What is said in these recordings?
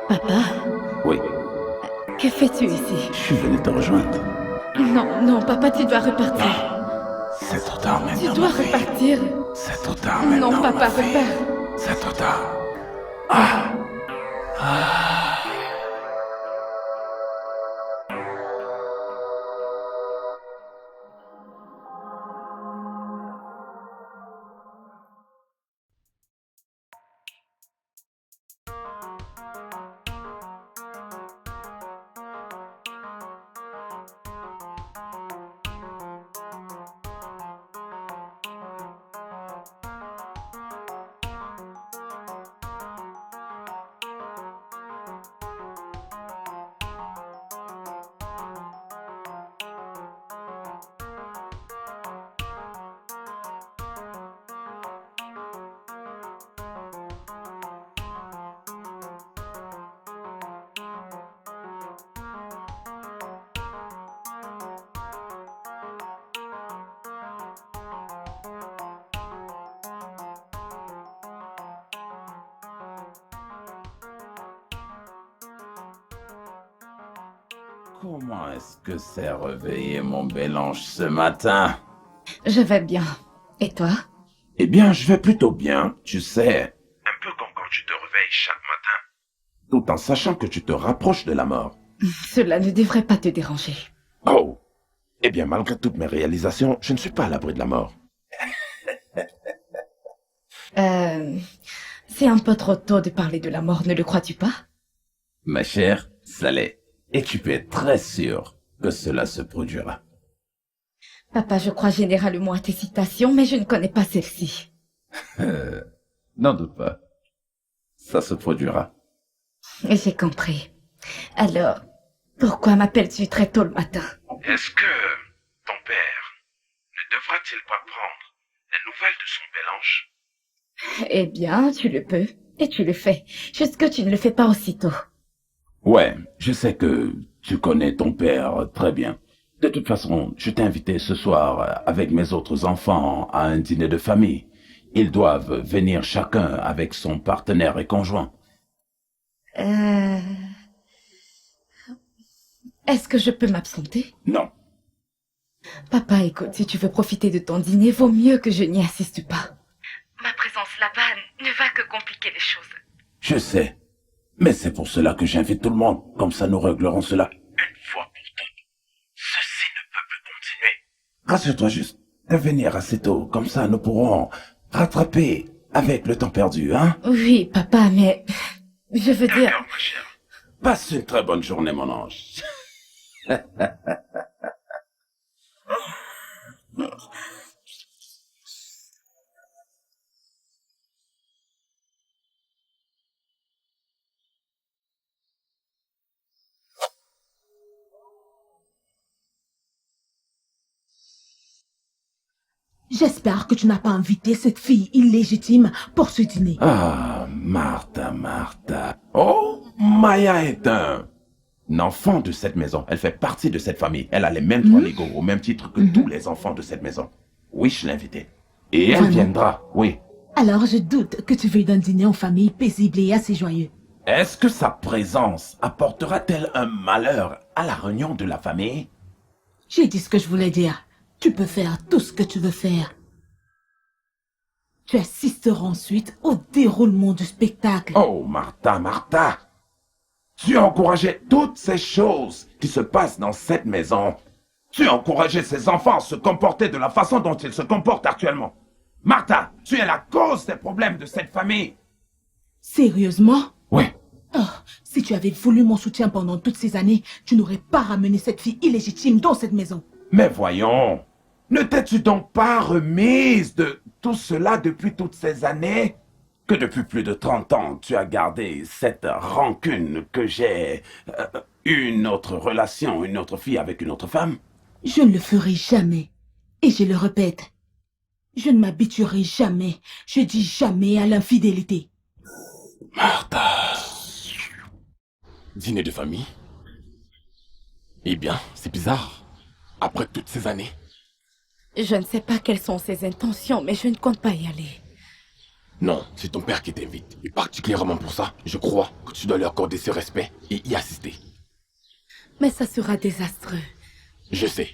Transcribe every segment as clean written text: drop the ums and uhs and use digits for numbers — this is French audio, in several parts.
Papa, Oui, que fais-tu ici? je suis venu te rejoindre. Non, non, papa, tu dois repartir. C'est trop tard Tu maintenant, dois ma fille. repartir. C'est trop tard Non, maintenant, papa, ma fille. repars. C'est trop tard. Comment est-ce que c'est réveillé mon bel ange ce matin? Je vais bien. Et toi? Eh bien, je vais plutôt bien, tu sais. Un peu comme quand tu te réveilles chaque matin. Tout en sachant que tu te rapproches de la mort. Cela ne devrait pas te déranger. Oh! Eh bien, malgré toutes mes réalisations, je ne suis pas à l'abri de la mort. C'est un peu trop tôt de parler de la mort, ne le crois-tu pas? Ma chère, ça l'est. Et tu peux être très sûr que cela se produira. Papa, je crois généralement à tes citations, mais je ne connais pas celle-ci. N'en doute pas. Ça se produira. J'ai compris. Alors, pourquoi m'appelles-tu très tôt le matin? Est-ce que ton père ne devra-t-il pas prendre les nouvelles de son bel ange? Eh bien, tu le peux, et tu le fais. Juste que tu ne le fais pas aussitôt. Ouais, je sais que tu connais ton père très bien. De toute façon, je t'ai invité ce soir avec mes autres enfants à un dîner de famille. Ils doivent venir chacun avec son partenaire et conjoint. Est-ce que je peux m'absenter? Non, Papa, écoute, si tu veux profiter de ton dîner, vaut mieux que je n'y assiste pas. Ma présence là-bas ne va que compliquer les choses. je sais. Mais c'est pour cela que j'invite tout le monde. Comme ça, nous réglerons cela une fois pour toutes. Ceci ne peut plus continuer. Rassure-toi juste de venir assez tôt. Comme ça, nous pourrons rattraper avec le temps perdu, hein? Oui, papa, mais je veux dire... D'accord, ma chère. Passe une très bonne journée, mon ange. J'espère que tu n'as pas invité cette fille illégitime pour ce dîner. Ah, Martha, Martha. Oh, Maya est un enfant de cette maison. Elle fait partie de cette famille. Elle a les mêmes droits légaux, au même titre que tous les enfants de cette maison. Oui, je l'ai invitée. Et elle Vraiment? viendra, oui. Alors je doute que tu veuilles d'un dîner en famille paisible et assez joyeux. Est-ce que sa présence apportera-t-elle un malheur à la réunion de la famille? J'ai dit ce que je voulais dire. Tu peux faire tout ce que tu veux faire. Tu assisteras ensuite au déroulement du spectacle. Oh, Martha, Martha. Tu as encouragé toutes ces choses qui se passent dans cette maison. Tu as encouragé ces enfants à se comporter de la façon dont ils se comportent actuellement. Martha, tu es la cause des problèmes de cette famille. Sérieusement? Oui. Oh, si tu avais voulu mon soutien pendant toutes ces années, tu n'aurais pas ramené cette fille illégitime dans cette maison. Mais voyons, ne t'es-tu donc pas remise de tout cela depuis toutes ces années? Que depuis plus de 30 ans, tu as gardé cette rancune que j'ai une autre relation, une autre fille avec une autre femme? Je ne le ferai jamais. Et je le répète, je ne m'habituerai jamais, je dis jamais à l'infidélité. Martha. Dîner de famille? Eh bien, c'est bizarre. Après toutes ces années. Je ne sais pas quelles sont ses intentions, mais je ne compte pas y aller. Non, c'est ton père qui t'invite. Et particulièrement pour ça, je crois que tu dois lui accorder ce respect et y assister. Mais ça sera désastreux. Je sais.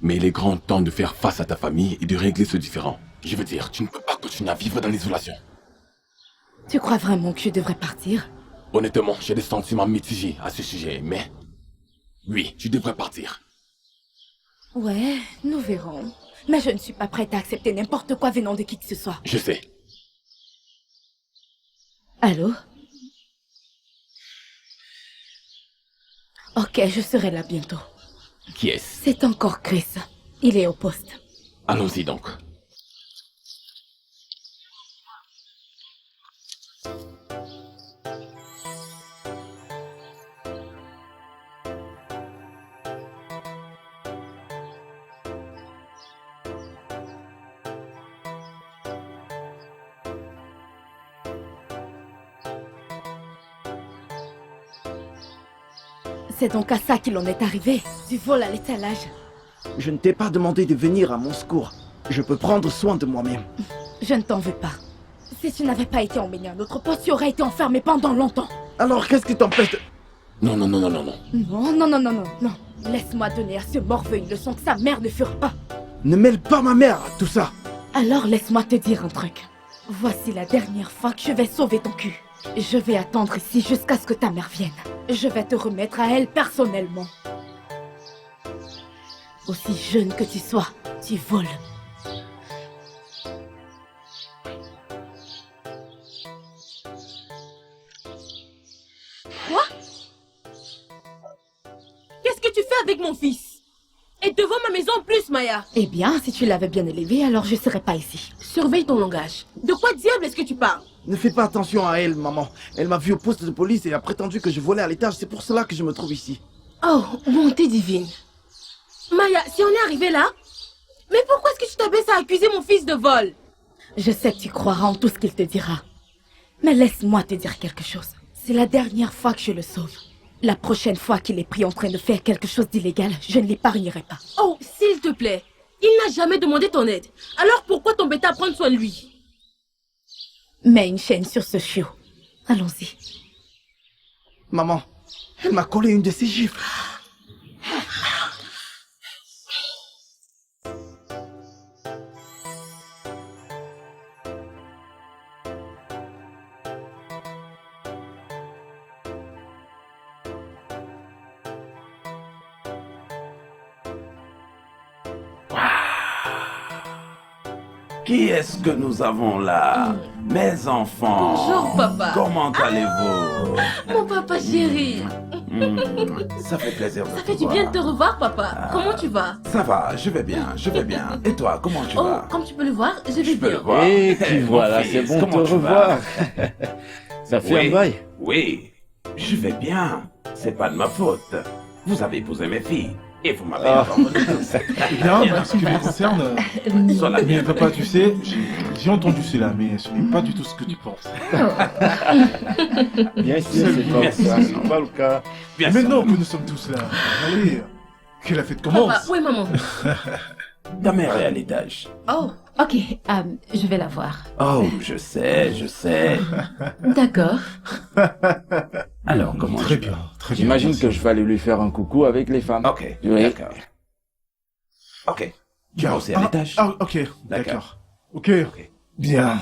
Mais il est grand temps de faire face à ta famille et de régler ce différend. Je veux dire, tu ne peux pas continuer à vivre dans l'isolation. Tu crois vraiment que je devrais partir? Honnêtement, j'ai des sentiments mitigés à ce sujet, mais... Oui, tu devrais partir. Ouais, nous verrons. Mais je ne suis pas prête à accepter n'importe quoi venant de qui que ce soit. Je sais. Allô? Ok, je serai là bientôt. Qui est-ce? C'est encore Chris. Il est au poste. Allons-y donc. C'est donc à ça qu'il en est arrivé. Du vol à l'étalage. Je ne t'ai pas demandé de venir à mon secours. Je peux prendre soin de moi-même. Je ne t'en veux pas. Si tu n'avais pas été emmené à notre poste, tu aurais été enfermé pendant longtemps. Alors qu'est-ce qui t'empêche de... Non, non, non, non, non, non. Non, non, non, non, non, non. Laisse-moi donner à ce morveux une leçon que sa mère ne fera pas. Ne mêle pas ma mère à tout ça. Alors laisse-moi te dire un truc. Voici la dernière fois que je vais sauver ton cul. Je vais attendre ici jusqu'à ce que ta mère vienne. Je vais te remettre à elle personnellement. Aussi jeune que tu sois, tu voles. Quoi? Qu'est-ce que tu fais avec mon fils? Et devant ma maison en plus, Maya. Eh bien, si tu l'avais bien élevé, alors je ne serais pas ici. Surveille ton langage. De quoi diable est-ce que tu parles? Ne fais pas attention à elle, maman. Elle m'a vu au poste de police et a prétendu que je volais à l'étage. C'est pour cela que je me trouve ici. Oh, bonté divine. Maya, si on est arrivé là, mais pourquoi est-ce que tu t'abaisses à accuser mon fils de vol? Je sais que tu croiras en tout ce qu'il te dira. Mais laisse-moi te dire quelque chose. C'est la dernière fois que je le sauve. La prochaine fois qu'il est pris en train de faire quelque chose d'illégal, je ne l'épargnerai pas. Oh, s'il te plaît. Il n'a jamais demandé ton aide. Alors pourquoi t'embêter à prendre soin de lui? Mets une chaîne sur ce chiot. Allons-y. Maman, elle m'a collé une de ses gifles. Qui est-ce que nous avons là? Mes enfants. Bonjour, papa. Comment allez-vous? Mon papa chéri. Ça fait plaisir de Ça te fait du voir. bien de te revoir, papa. Comment tu vas? Ça va, je vais bien, je vais bien. Et toi, comment tu Oh, vas? comme tu peux le voir, je vais Je peux le bien. voir. Et puis Mon voilà, fils, c'est bon de te comment tu revoir. vas? Ça fait Oui. un bail. Oui, je vais bien. C'est pas de ma faute. Vous avez épousé mes filles. Et vous m'avez Ah. abandonné tous. Eh bien, en ce qui me concerne, Sur la mais mienne. papa, tu sais, j'ai entendu cela, mais ce n'est pas du tout ce que tu penses. Bien sûr, c'est pas Merci. ça, c'est pas le cas. Bien Mais sûr. maintenant que nous sommes tous là, allez, que la fête commence. Papa, oui, maman. Ta mère est à l'étage. Oh, Ok, je vais la voir. Oh, je sais, je sais. D'accord. Alors, comment Très tu vas? bien, très bien. J'imagine merci. que je vais aller lui faire un coucou avec les femmes. Ok, Oui. d'accord. Ok. Tu vas aussi à l'étage? Ah, ok, D'accord. d'accord. Ok, Ok. bien.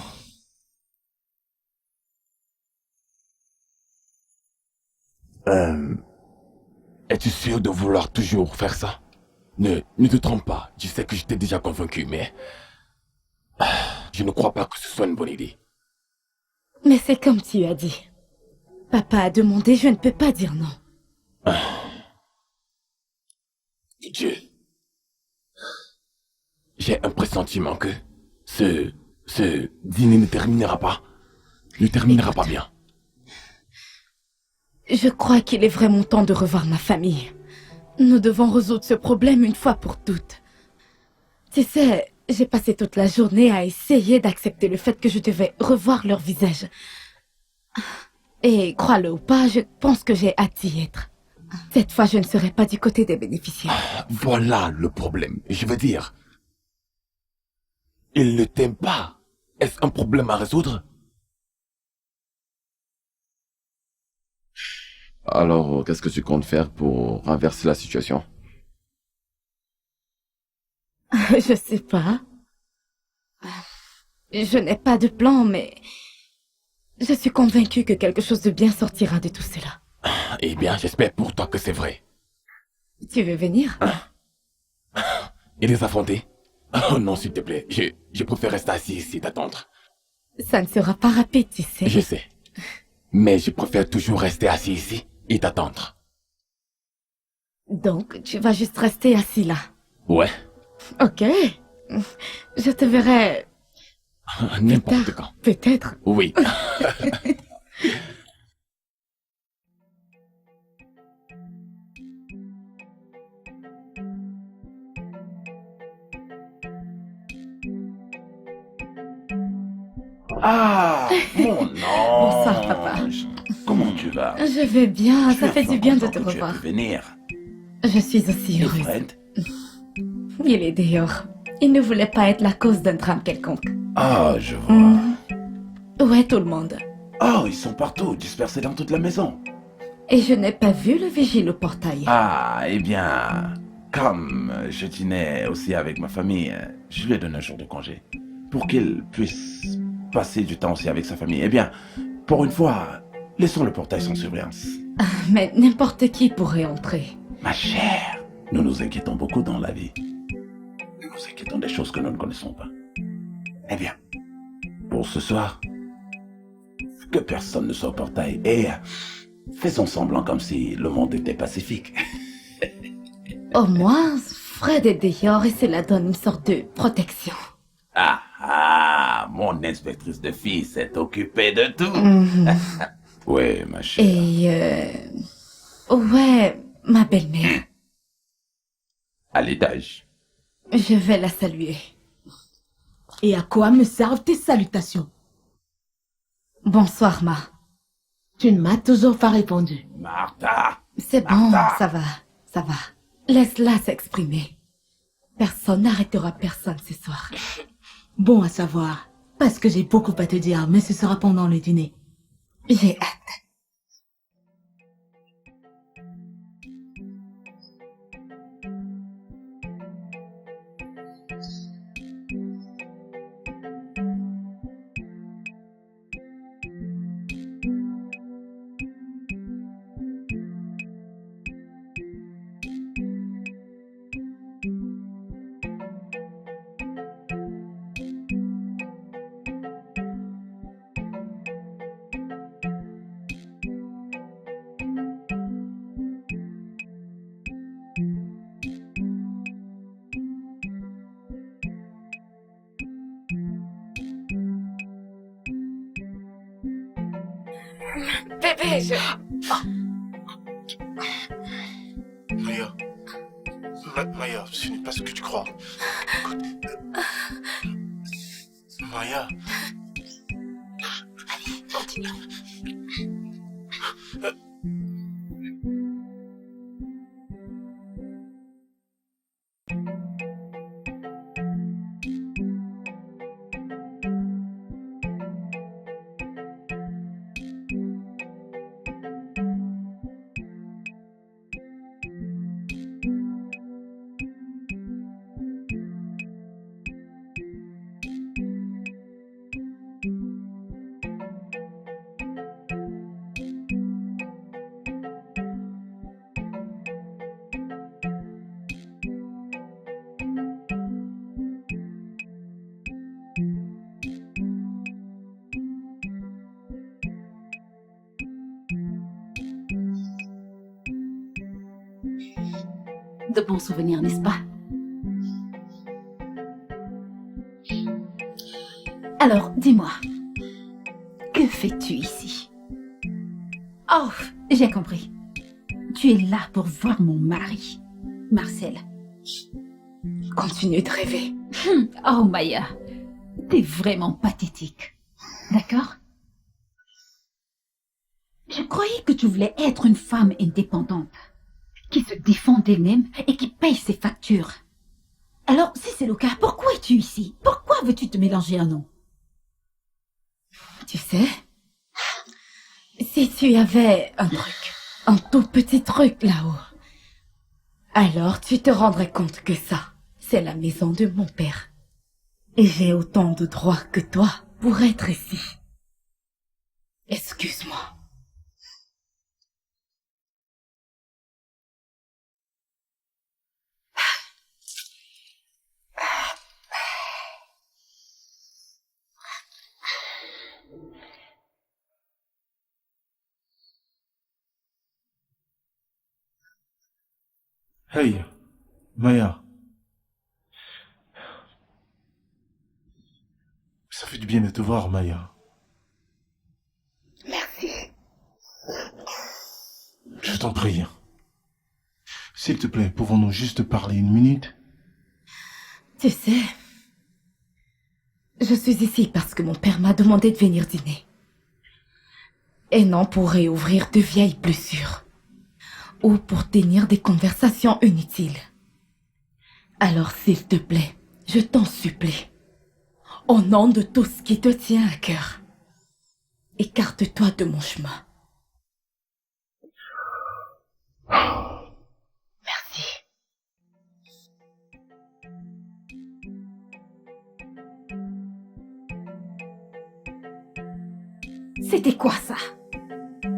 Es-tu sûr de vouloir toujours faire ça? Ne te trompe pas. Je sais que je t'ai déjà convaincu, mais... Je ne crois pas que ce soit une bonne idée. Mais c'est comme tu as dit. Papa a demandé, je ne peux pas dire non. Dieu. J'ai un pressentiment que ce dîner ne terminera pas. Ne terminera pas bien. Je crois qu'il est vraiment temps de revoir ma famille. Nous devons résoudre ce problème une fois pour toutes. Tu sais, j'ai passé toute la journée à essayer d'accepter le fait que je devais revoir leur visage. Et crois-le ou pas, je pense que j'ai hâte d'y être. Cette fois, je ne serai pas du côté des bénéficiaires. Voilà le problème. Je veux dire... Il ne t'aime pas. Est-ce un problème à résoudre? Alors, qu'est-ce que tu comptes faire pour renverser la situation? Je sais pas. Je n'ai pas de plan, mais je suis convaincue que quelque chose de bien sortira de tout cela. Eh bien, j'espère pour toi que c'est vrai. Tu veux venir? Et les affronter? Oh non, s'il te plaît. Je préfère rester assis ici, t'attendre. Ça ne sera pas rapide, tu sais. Je sais. Mais je préfère toujours rester assis ici et t'attendre. Donc, tu vas juste rester assis là. Ouais. Ok. Je te verrai N'importe tard, quand. peut-être. Oui. Ah, mon ange. Bonsoir, papa. Comment tu vas? Je vais bien, Je ça suis fait du bien de content te que tu aies revoir. pu venir. Je suis aussi Et heureuse. Fred? Il est dehors. Il ne voulait pas être la cause d'un drame quelconque. Ah, je vois. Où est tout le monde? Oh, ils sont partout, dispersés dans toute la maison. Et je n'ai pas vu le vigile au portail. Ah, eh bien, comme je dînais aussi avec ma famille, je lui ai donné un jour de congé. Pour qu'il puisse passer du temps aussi avec sa famille. Eh bien, pour une fois, laissons le portail sans surveillance. Mais n'importe qui pourrait entrer. Ma chère, nous nous inquiétons beaucoup dans la vie. Nous nous inquiétons des choses que nous ne connaissons pas. Eh bien, pour ce soir, que personne ne soit au portail et faisons semblant comme si le monde était pacifique. Au moins, Fred est dehors et cela donne une sorte de protection. Mon inspectrice de filles s'est occupée de tout. Oui, ma chère. Et ouais, ma belle-mère. À l'étage. Je vais la saluer. Et à quoi me servent tes salutations? Bonsoir, Ma. Tu ne m'as toujours pas répondu. Martha. C'est bon, Martha. ça va. Laisse-la s'exprimer. Personne n'arrêtera personne ce soir. Bon à savoir, parce que j'ai beaucoup à te dire, mais ce sera pendant le dîner. J'ai hâte. Bébé, Maya. Maya, ce n'est pas ce que tu crois. Écoute. Maya. De bons souvenirs, n'est-ce pas? Alors, dis-moi, que fais-tu ici? Oh, j'ai compris. Tu es là pour voir mon mari, Marcel. continue de rêver. Oh, Maya, t'es vraiment pathétique. D'accord? Je croyais que tu voulais être une femme indépendante, qui se défend d'elle-même et qui paye ses factures. Alors, si c'est le cas, pourquoi es-tu ici? Pourquoi veux-tu te mélanger un nom? Tu sais, si tu avais un truc un tout petit truc là-haut. Alors tu te rendrais compte que ça, c'est la maison de mon père. Et j'ai autant de droits que toi pour être ici. Excuse-moi. Hey, Maya. Ça fait du bien de te voir, Maya. Merci. Je t'en prie. S'il te plaît, pouvons-nous juste parler une minute? Tu sais, je suis ici parce que mon père m'a demandé de venir dîner. Et non pour réouvrir de vieilles blessures. Ou pour tenir des conversations inutiles. Alors s'il te plaît, je t'en supplie, au nom de tout ce qui te tient à cœur, écarte-toi de mon chemin. Merci. C'était quoi ça?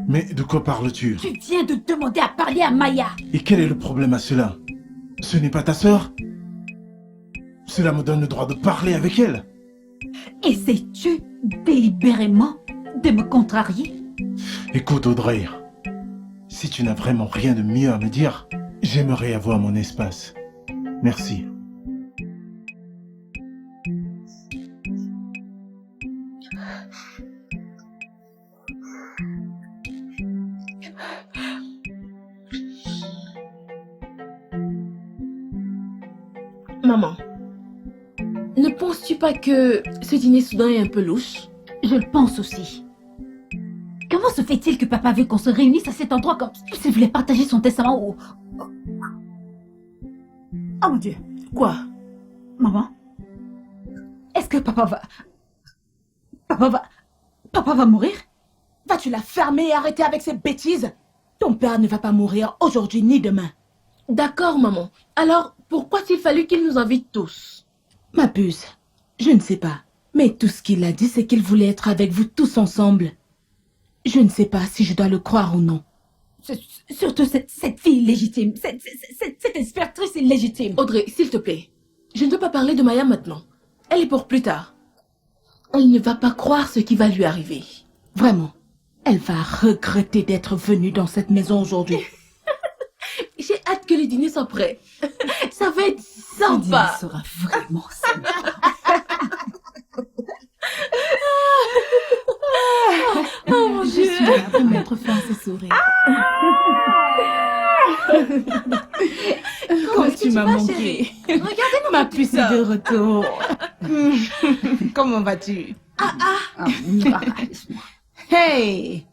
Mais de quoi parles-tu? Tu viens de demander à parler à Maya. Et quel est le problème à cela? Ce n'est pas ta sœur? Cela me donne le droit de parler avec elle. Essaies-tu délibérément de me contrarier? Écoute, Audrey, si tu n'as vraiment rien de mieux à me dire, j'aimerais avoir mon espace. Merci. Maman, ne penses-tu pas que ce dîner soudain est un peu louche? Je le pense aussi. Comment se fait-il que papa veut qu'on se réunisse à cet endroit comme s'il voulait partager son testament ou... Oh mon Dieu. Quoi? Maman? Est-ce que papa va... Papa va mourir? Vas-tu la fermer et arrêter avec ces bêtises? Ton père ne va pas mourir aujourd'hui ni demain. D'accord, maman. Alors, pourquoi a-t-il fallu qu'il nous invite tous? Ma puce, je ne sais pas. Mais tout ce qu'il a dit, c'est qu'il voulait être avec vous tous ensemble. Je ne sais pas si je dois le croire ou non. Surtout cette fille illégitime. Cette inspectrice illégitime. Audrey, s'il te plaît. Je ne veux pas parler de Maya maintenant. Elle est pour plus tard. Elle ne va pas croire ce qui va lui arriver. Vraiment, elle va regretter d'être venue dans cette maison aujourd'hui. J'ai hâte que le dîner soit prêt. Ça va être Ce dîner sympa. sera vraiment sympa. Oh mon Dieu. Je suis là pour mettre fin à ce sourire. Comment tu m'as manqué. Regardez-nous, Ma puce est de retour. Comment vas-tu? Hey,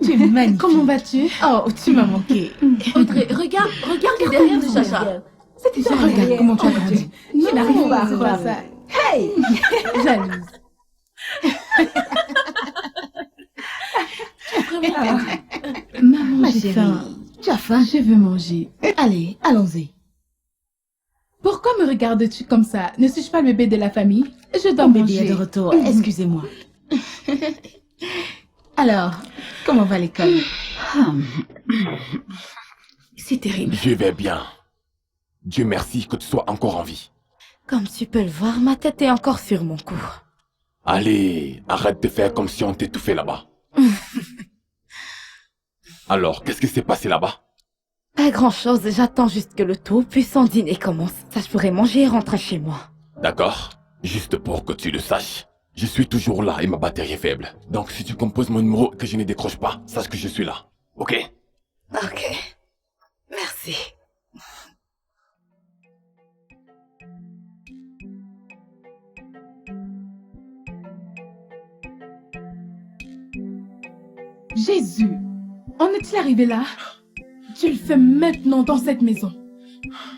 tu es magnifique. Comment vas-tu? Oh, tu m'as manqué. Audrey, regarde le derrière de Chacha. C'était ça. Regarde comment tu as grandi. Je n'arrive pas à voir ça. Hey! Jalouse. Maman, j'ai faim. Tu as faim? Je veux manger. Allez, allons-y. Pourquoi me regardes-tu comme ça? Ne suis-je pas le bébé de la famille? Je dois Ton bébé est manger. de retour. Excusez-moi. Alors, comment va l'école? C'est terrible. Je vais bien. Dieu merci que tu sois encore en vie. Comme tu peux le voir, ma tête est encore sur mon cou. Allez, arrête de faire comme si on t'étouffait là-bas. Alors, qu'est-ce qui s'est passé là-bas? Pas grand-chose, j'attends juste que le tout puissant dîner commence. Ça, je pourrais manger et rentrer chez moi. D'accord. Juste pour que tu le saches. Je suis toujours là et ma batterie est faible. Donc si tu composes mon numéro et que je ne décroche pas, sache que je suis là. Ok? Ok. Merci. Jésus, en est-il arrivé là? Tu le fais maintenant dans cette maison.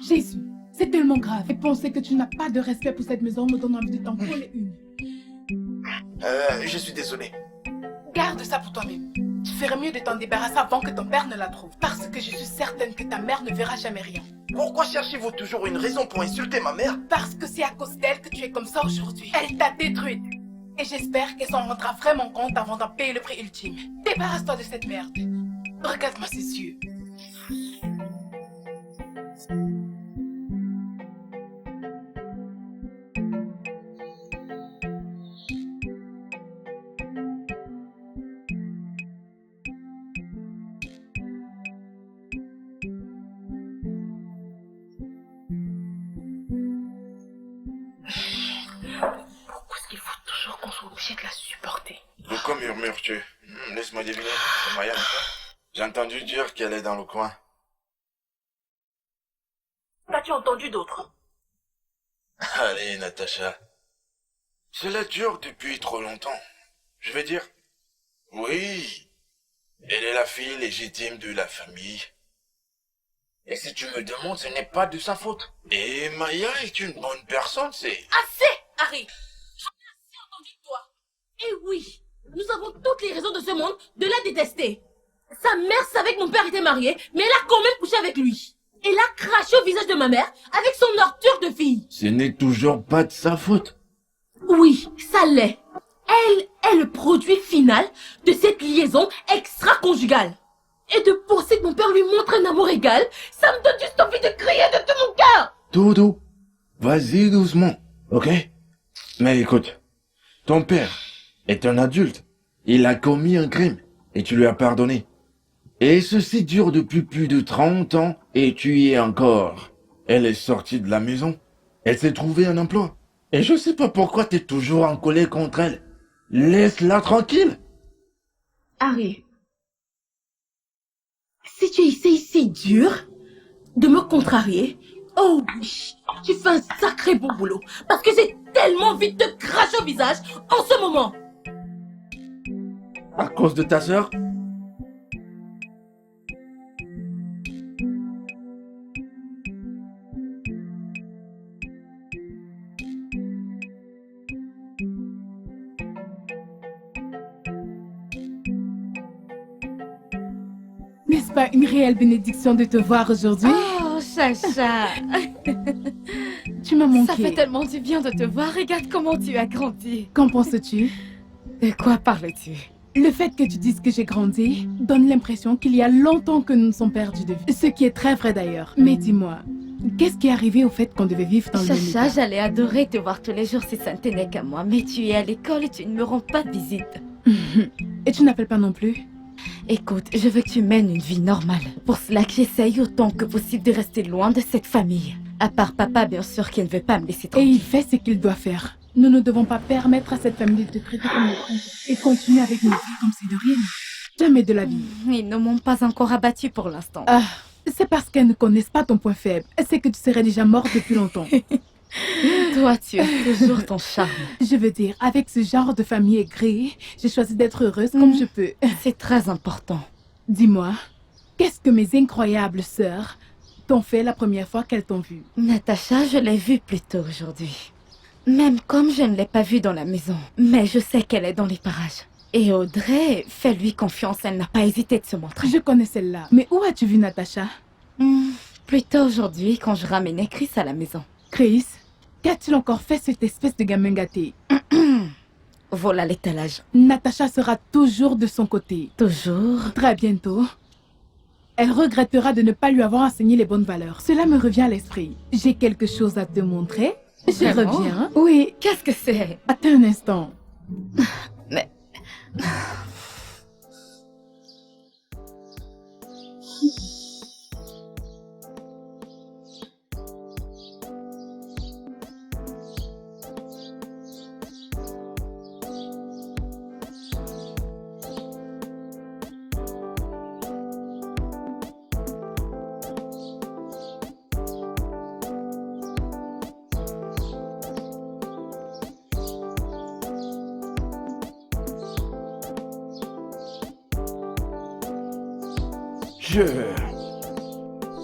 Jésus, c'est tellement grave. Et penser que tu n'as pas de respect pour cette maison me donne envie de t'en coller une. Je suis désolé. Garde ça pour toi-même. Tu ferais mieux de t'en débarrasser avant que ton père ne la trouve. Parce que je suis certaine que ta mère ne verra jamais rien. Pourquoi cherchez-vous toujours une raison pour insulter ma mère? Parce que c'est à cause d'elle que tu es comme ça aujourd'hui. Elle t'a détruite. Et j'espère qu'elle s'en rendra vraiment compte avant d'en payer le prix ultime. Débarrasse-toi de cette merde. Regarde-moi ses yeux. Pourquoi est-ce qu'il faut toujours qu'on soit obligé de la supporter? De quoi murmures-tu? Laisse-moi deviner, c'est Maya, n'est-ce pas? J'ai entendu dire qu'elle est dans le coin. T'as-tu entendu d'autres? Allez, Natacha. Cela dure depuis trop longtemps. Je veux dire, oui, elle est la fille légitime de la famille. Et si tu me demandes, ce n'est pas de sa faute. Et Maya est une bonne personne, c'est... Assez, Harry. J'en ai assez entendu de toi. Et oui, nous avons toutes les raisons de ce monde de la détester. Sa mère savait que mon père était marié, mais elle a quand même couché avec lui. Elle a craché au visage de ma mère avec son ordure de fille. Ce n'est toujours pas de sa faute. Oui, ça l'est. Elle est le produit final de cette liaison extra-conjugale. Et de penser que mon père lui montre un amour égal, ça me donne juste envie de crier de tout mon cœur. Dodo, vas-y doucement, ok? Mais écoute, ton père est un adulte. Il a commis un crime et tu lui as pardonné. Et ceci dure depuis plus de 30 ans et tu y es encore. Elle est sortie de la maison. Elle s'est trouvée un emploi. Et je sais pas pourquoi t'es toujours en colère contre elle. Laisse-la tranquille. Harry, si tu essayes si dur de me contrarier, oh oui, tu fais un sacré bon boulot. Parce que j'ai tellement envie de te cracher au visage en ce moment. À cause de ta sœur? N'est-ce pas une réelle bénédiction de te voir aujourd'hui? Oh, Chacha. Tu m'as manqué. Ça fait tellement du bien de te voir. Regarde comment tu as grandi. Qu'en penses-tu? De quoi parles-tu? Le fait que tu dises que j'ai grandi donne l'impression qu'il y a longtemps que nous nous sommes perdus de vue. Ce qui est très vrai d'ailleurs. Mais dis-moi, qu'est-ce qui est arrivé au fait qu'on devait vivre dans le même Chacha, état? j'allais adorer te voir tous les jours si ça ne tenait qu'à moi. Mais tu es à l'école et tu ne me rends pas visite. Et tu n'appelles pas non plus? Écoute, je veux que tu mènes une vie normale. Pour cela que j'essaye autant que possible de rester loin de cette famille. À part papa, bien sûr, qui ne veut pas me laisser Et tranquille. il fait ce qu'il doit faire. Nous ne devons pas permettre à cette famille de te traiter comme des cons et continuer avec nos vies comme si de rien. Jamais de la vie. Ils ne m'ont pas encore abattu pour l'instant. Ah, c'est parce qu'elles ne connaissent pas ton point faible. C'est que tu serais déjà morte depuis longtemps. Toi, tu as toujours ton charme. Je veux dire, avec ce genre de famille aigrie, j'ai choisi d'être heureuse comme je peux. C'est très important. Dis-moi, qu'est-ce que mes incroyables sœurs t'ont fait la première fois qu'elles t'ont vue? Natacha, je l'ai vue plus tôt aujourd'hui. Même comme je ne l'ai pas vue dans la maison. Mais je sais qu'elle est dans les parages. Et Audrey, fais-lui confiance, elle n'a pas hésité de se montrer. Je connais celle-là. Mais où as-tu vu Natacha? Plutôt aujourd'hui, quand je ramenais Chris à la maison. Chris, qu'a-t-il encore fait cette espèce de gamin gâté? Voilà l'étalage. Natacha sera toujours de son côté. Toujours? Très bientôt. Elle regrettera de ne pas lui avoir enseigné les bonnes valeurs. Cela me revient à l'esprit. J'ai quelque chose à te montrer. Je Vraiment? reviens. Oui. Qu'est-ce que c'est? Attends un instant. Mais...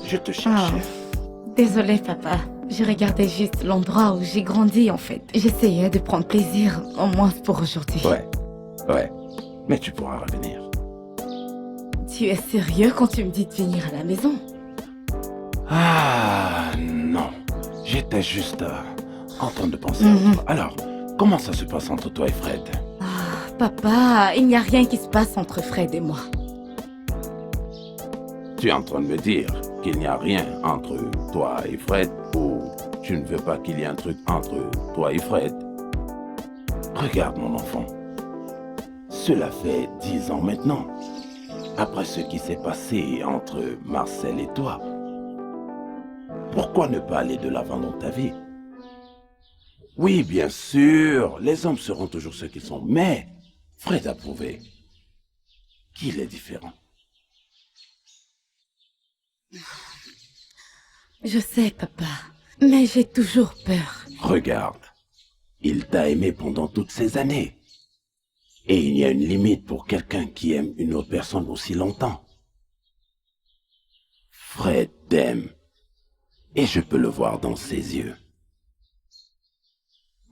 Je te cherchais. Désolée, papa. Je regardais juste l'endroit où j'ai grandi, en fait. J'essayais de prendre plaisir, au moins pour aujourd'hui. Ouais. Mais tu pourras revenir. Tu es sérieux quand tu me dis de venir à la maison? Ah, non. J'étais juste en train de penser à toi. Alors, comment ça se passe entre toi et Fred? Ah, papa, il n'y a rien qui se passe entre Fred et moi. Tu es en train de me dire qu'il n'y a rien entre toi et Fred ou tu ne veux pas qu'il y ait un truc entre toi et Fred? Regarde mon enfant. Cela fait 10 ans maintenant. Après ce qui s'est passé entre Marcel et toi. Pourquoi ne pas aller de l'avant dans ta vie? Oui, bien sûr, les hommes seront toujours ceux qu'ils sont, mais Fred a prouvé qu'il est différent. Je sais, papa, mais j'ai toujours peur. Regarde, il t'a aimé pendant toutes ces années. Et il y a une limite pour quelqu'un qui aime une autre personne aussi longtemps. Fred t'aime. Et je peux le voir dans ses yeux.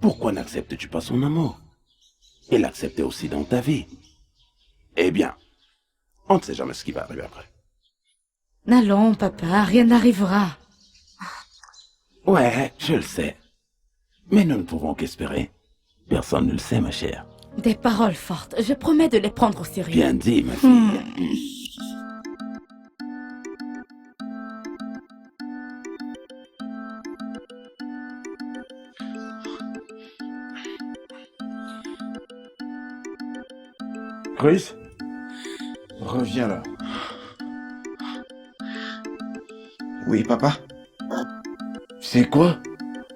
Pourquoi n'acceptes-tu pas son amour? Et l'accepter aussi dans ta vie? Eh bien, on ne sait jamais ce qui va arriver après. Allons, papa, rien n'arrivera. Ouais, je le sais. Mais nous ne pouvons qu'espérer. Personne ne le sait, ma chère. Des paroles fortes, je promets de les prendre au sérieux. Bien dit, ma fille. Chris? Reviens là. Oui, papa? C'est quoi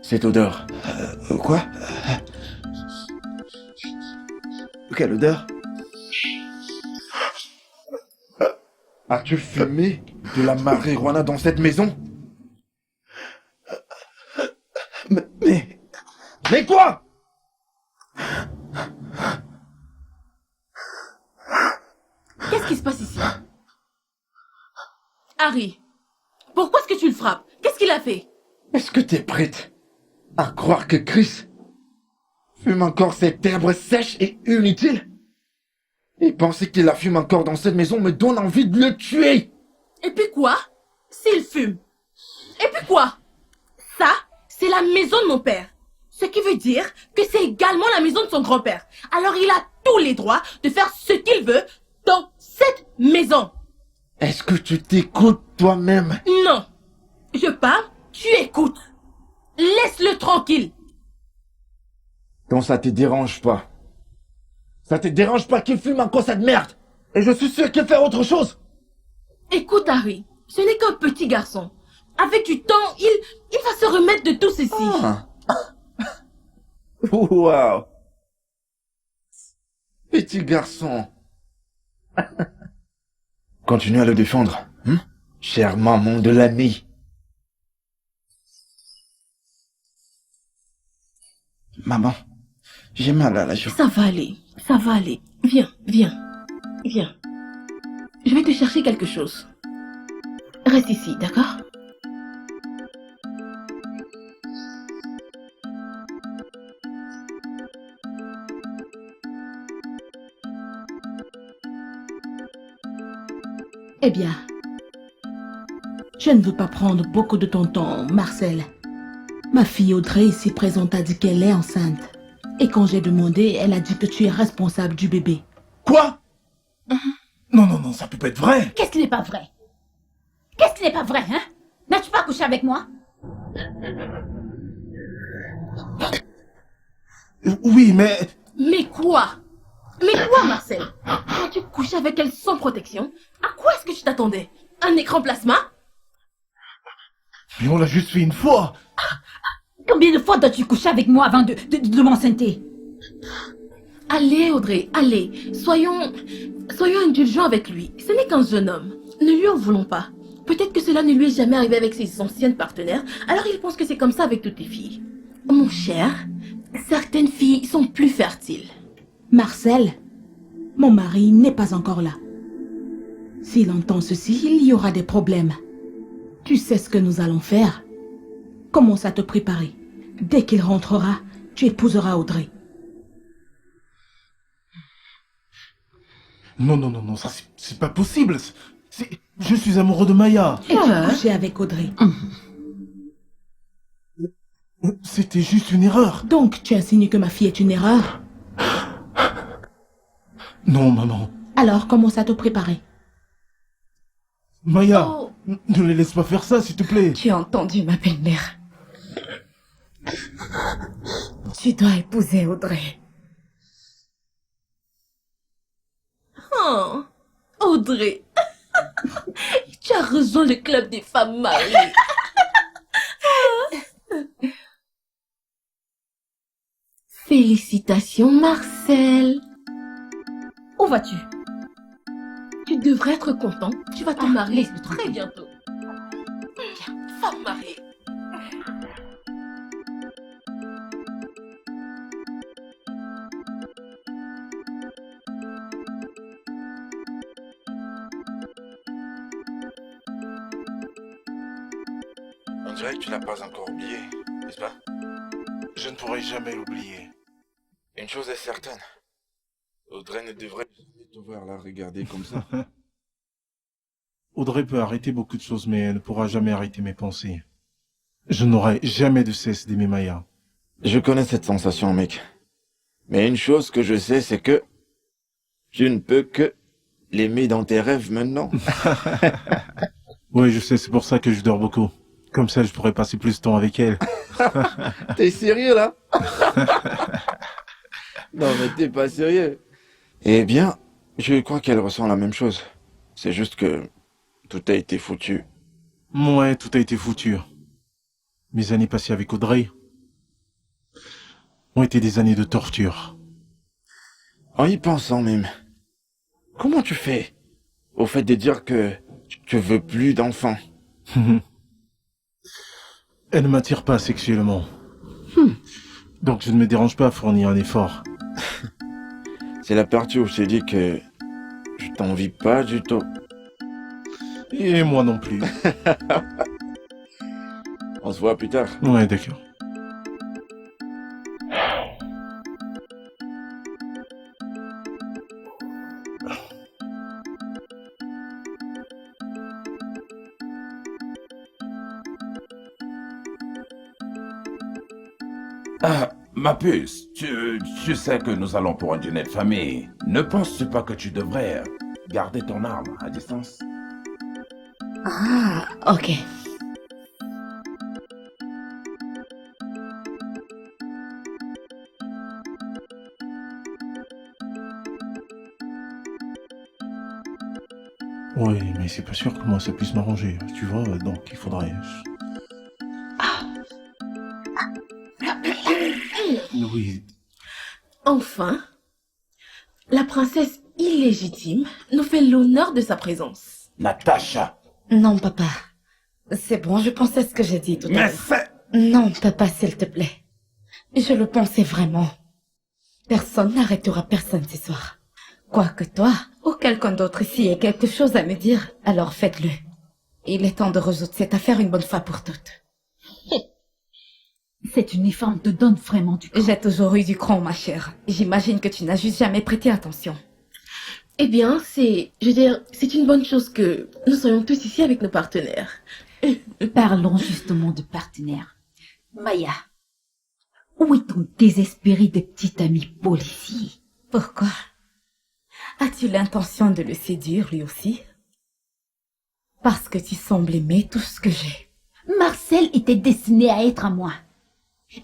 cette odeur? Quoi? Quelle odeur? As-tu fumé de la marijuana dans cette maison? Mais quoi? Qu'est-ce qui se passe ici? Harry, pourquoi est-ce que tu le frappes? Qu'est-ce qu'il a fait? Est-ce que t'es prête à croire que Chris fume encore cette herbe sèche et inutile? Et penser qu'il la fume encore dans cette maison me donne envie de le tuer! Et puis quoi? S'il fume? Et puis quoi? Ça, c'est la maison de mon père. Ce qui veut dire que c'est également la maison de son grand-père. Alors il a tous les droits de faire ce qu'il veut dans cette maison. Est-ce que tu t'écoutes toi-même? Non. Je parle, tu écoutes. Laisse-le tranquille. Donc ça te dérange pas? Ça te dérange pas qu'il fume encore cette merde? Et je suis sûr qu'il fait autre chose! Écoute Harry, ce n'est qu'un petit garçon. Avec du temps, il va se remettre de tout ceci. Wow! Petit garçon. Continue à le défendre, hein? Chère maman de l'ami. Maman, j'ai mal à la joue. Ça va aller, ça va aller. Viens, viens, viens. Je vais te chercher quelque chose. Reste ici, d'accord? Eh bien, je ne veux pas prendre beaucoup de ton temps, Marcel. Ma fille Audrey ici présente a dit qu'elle est enceinte. Et quand j'ai demandé, elle a dit que tu es responsable du bébé. Quoi? Non, ça peut pas être vrai. Qu'est-ce qui n'est pas vrai? Qu'est-ce qui n'est pas vrai, hein? N'as-tu pas couché avec moi? Oui, mais... Mais quoi? Mais quoi, Marcel? As-tu couché avec elle sans protection? À quoi est-ce que tu t'attendais? Un écran plasma? Mais on l'a juste fait une fois. Combien de fois dois-tu coucher avec moi avant de m'enceinte? Allez, Audrey, allez. Soyons indulgents avec lui. Ce n'est qu'un jeune homme. Ne lui en voulons pas. Peut-être que cela ne lui est jamais arrivé avec ses anciennes partenaires, alors il pense que c'est comme ça avec toutes les filles. Mon cher, certaines filles sont plus fertiles. Marcel, mon mari n'est pas encore là. S'il entend ceci, il y aura des problèmes. Tu sais ce que nous allons faire? Commence à te préparer. Dès qu'il rentrera, tu épouseras Audrey. Non, non, non, non, ça c'est pas possible. Je suis amoureux de Maya. Et tu as couché avec Audrey. C'était juste une erreur. Donc, tu insinues que ma fille est une erreur? Non, maman. Alors, commence à te préparer. Maya, Oh. ne les laisse pas faire ça, s'il te plaît. Tu as entendu, ma belle-mère. Tu dois épouser Audrey. Oh, Audrey. Tu as rejoint le club des femmes mariées. Félicitations, Marcel. Où vas-tu? Tu devrais être content. Tu vas te marier laisse-le très tranquille. bientôt. Viens, femme mariée. On dirait que tu l'as pas encore oublié, n'est-ce pas? Je ne pourrai jamais l'oublier. Une chose est certaine. Audrey ne devrait jamais devoir la regarder comme ça. Audrey peut arrêter beaucoup de choses, mais elle ne pourra jamais arrêter mes pensées. Je n'aurai jamais de cesse d'aimer Maya. Je connais cette sensation, mec. Mais une chose que je sais, c'est que tu ne peux que l'aimer dans tes rêves maintenant. Oui, je sais, c'est pour ça que je dors beaucoup. Comme ça, je pourrais passer plus de temps avec elle. T'es sérieux, là? Non, mais t'es pas sérieux. Eh bien, je crois qu'elle ressent la même chose. C'est juste que tout a été foutu. Ouais, tout a été foutu. Mes années passées avec Audrey ont été des années de torture. En y pensant même, comment tu fais au fait de dire que tu veux plus d'enfants? Elle ne m'attire pas sexuellement. Donc je ne me dérange pas à fournir un effort. C'est la partie où je t'ai dit que je t'envie pas du tout. Et moi non plus. On se voit plus tard. Ouais, d'accord. Ah, ma puce, tu sais que nous allons pour un dîner de famille. Ne penses-tu pas que tu devrais garder ton arme à distance? Ah, ok. Oui, mais c'est pas sûr que moi ça puisse m'arranger, tu vois, donc il faudrait... Oui, Enfin, la princesse illégitime nous fait l'honneur de sa présence. Natacha! Non, papa. C'est bon, je pensais ce que j'ai dit tout à Mais l'heure. c'est... Non, papa, s'il te plaît. Je le pensais vraiment. Personne n'arrêtera personne ce soir. Quoique toi, ou quelqu'un d'autre ici ait quelque chose à me dire, alors faites-le. Il est temps de résoudre cette affaire une bonne fois pour toutes. Cette uniforme te donne vraiment du cran. J'ai toujours eu du cran, ma chère. J'imagine que tu n'as juste jamais prêté attention. Eh bien, c'est une bonne chose que nous soyons tous ici avec nos partenaires. Parlons justement de partenaires. Maya, où est ton désespéré de petit ami policier? Pourquoi? As-tu l'intention de le séduire lui aussi? Parce que tu sembles aimer tout ce que j'ai. Marcel était destiné à être à moi.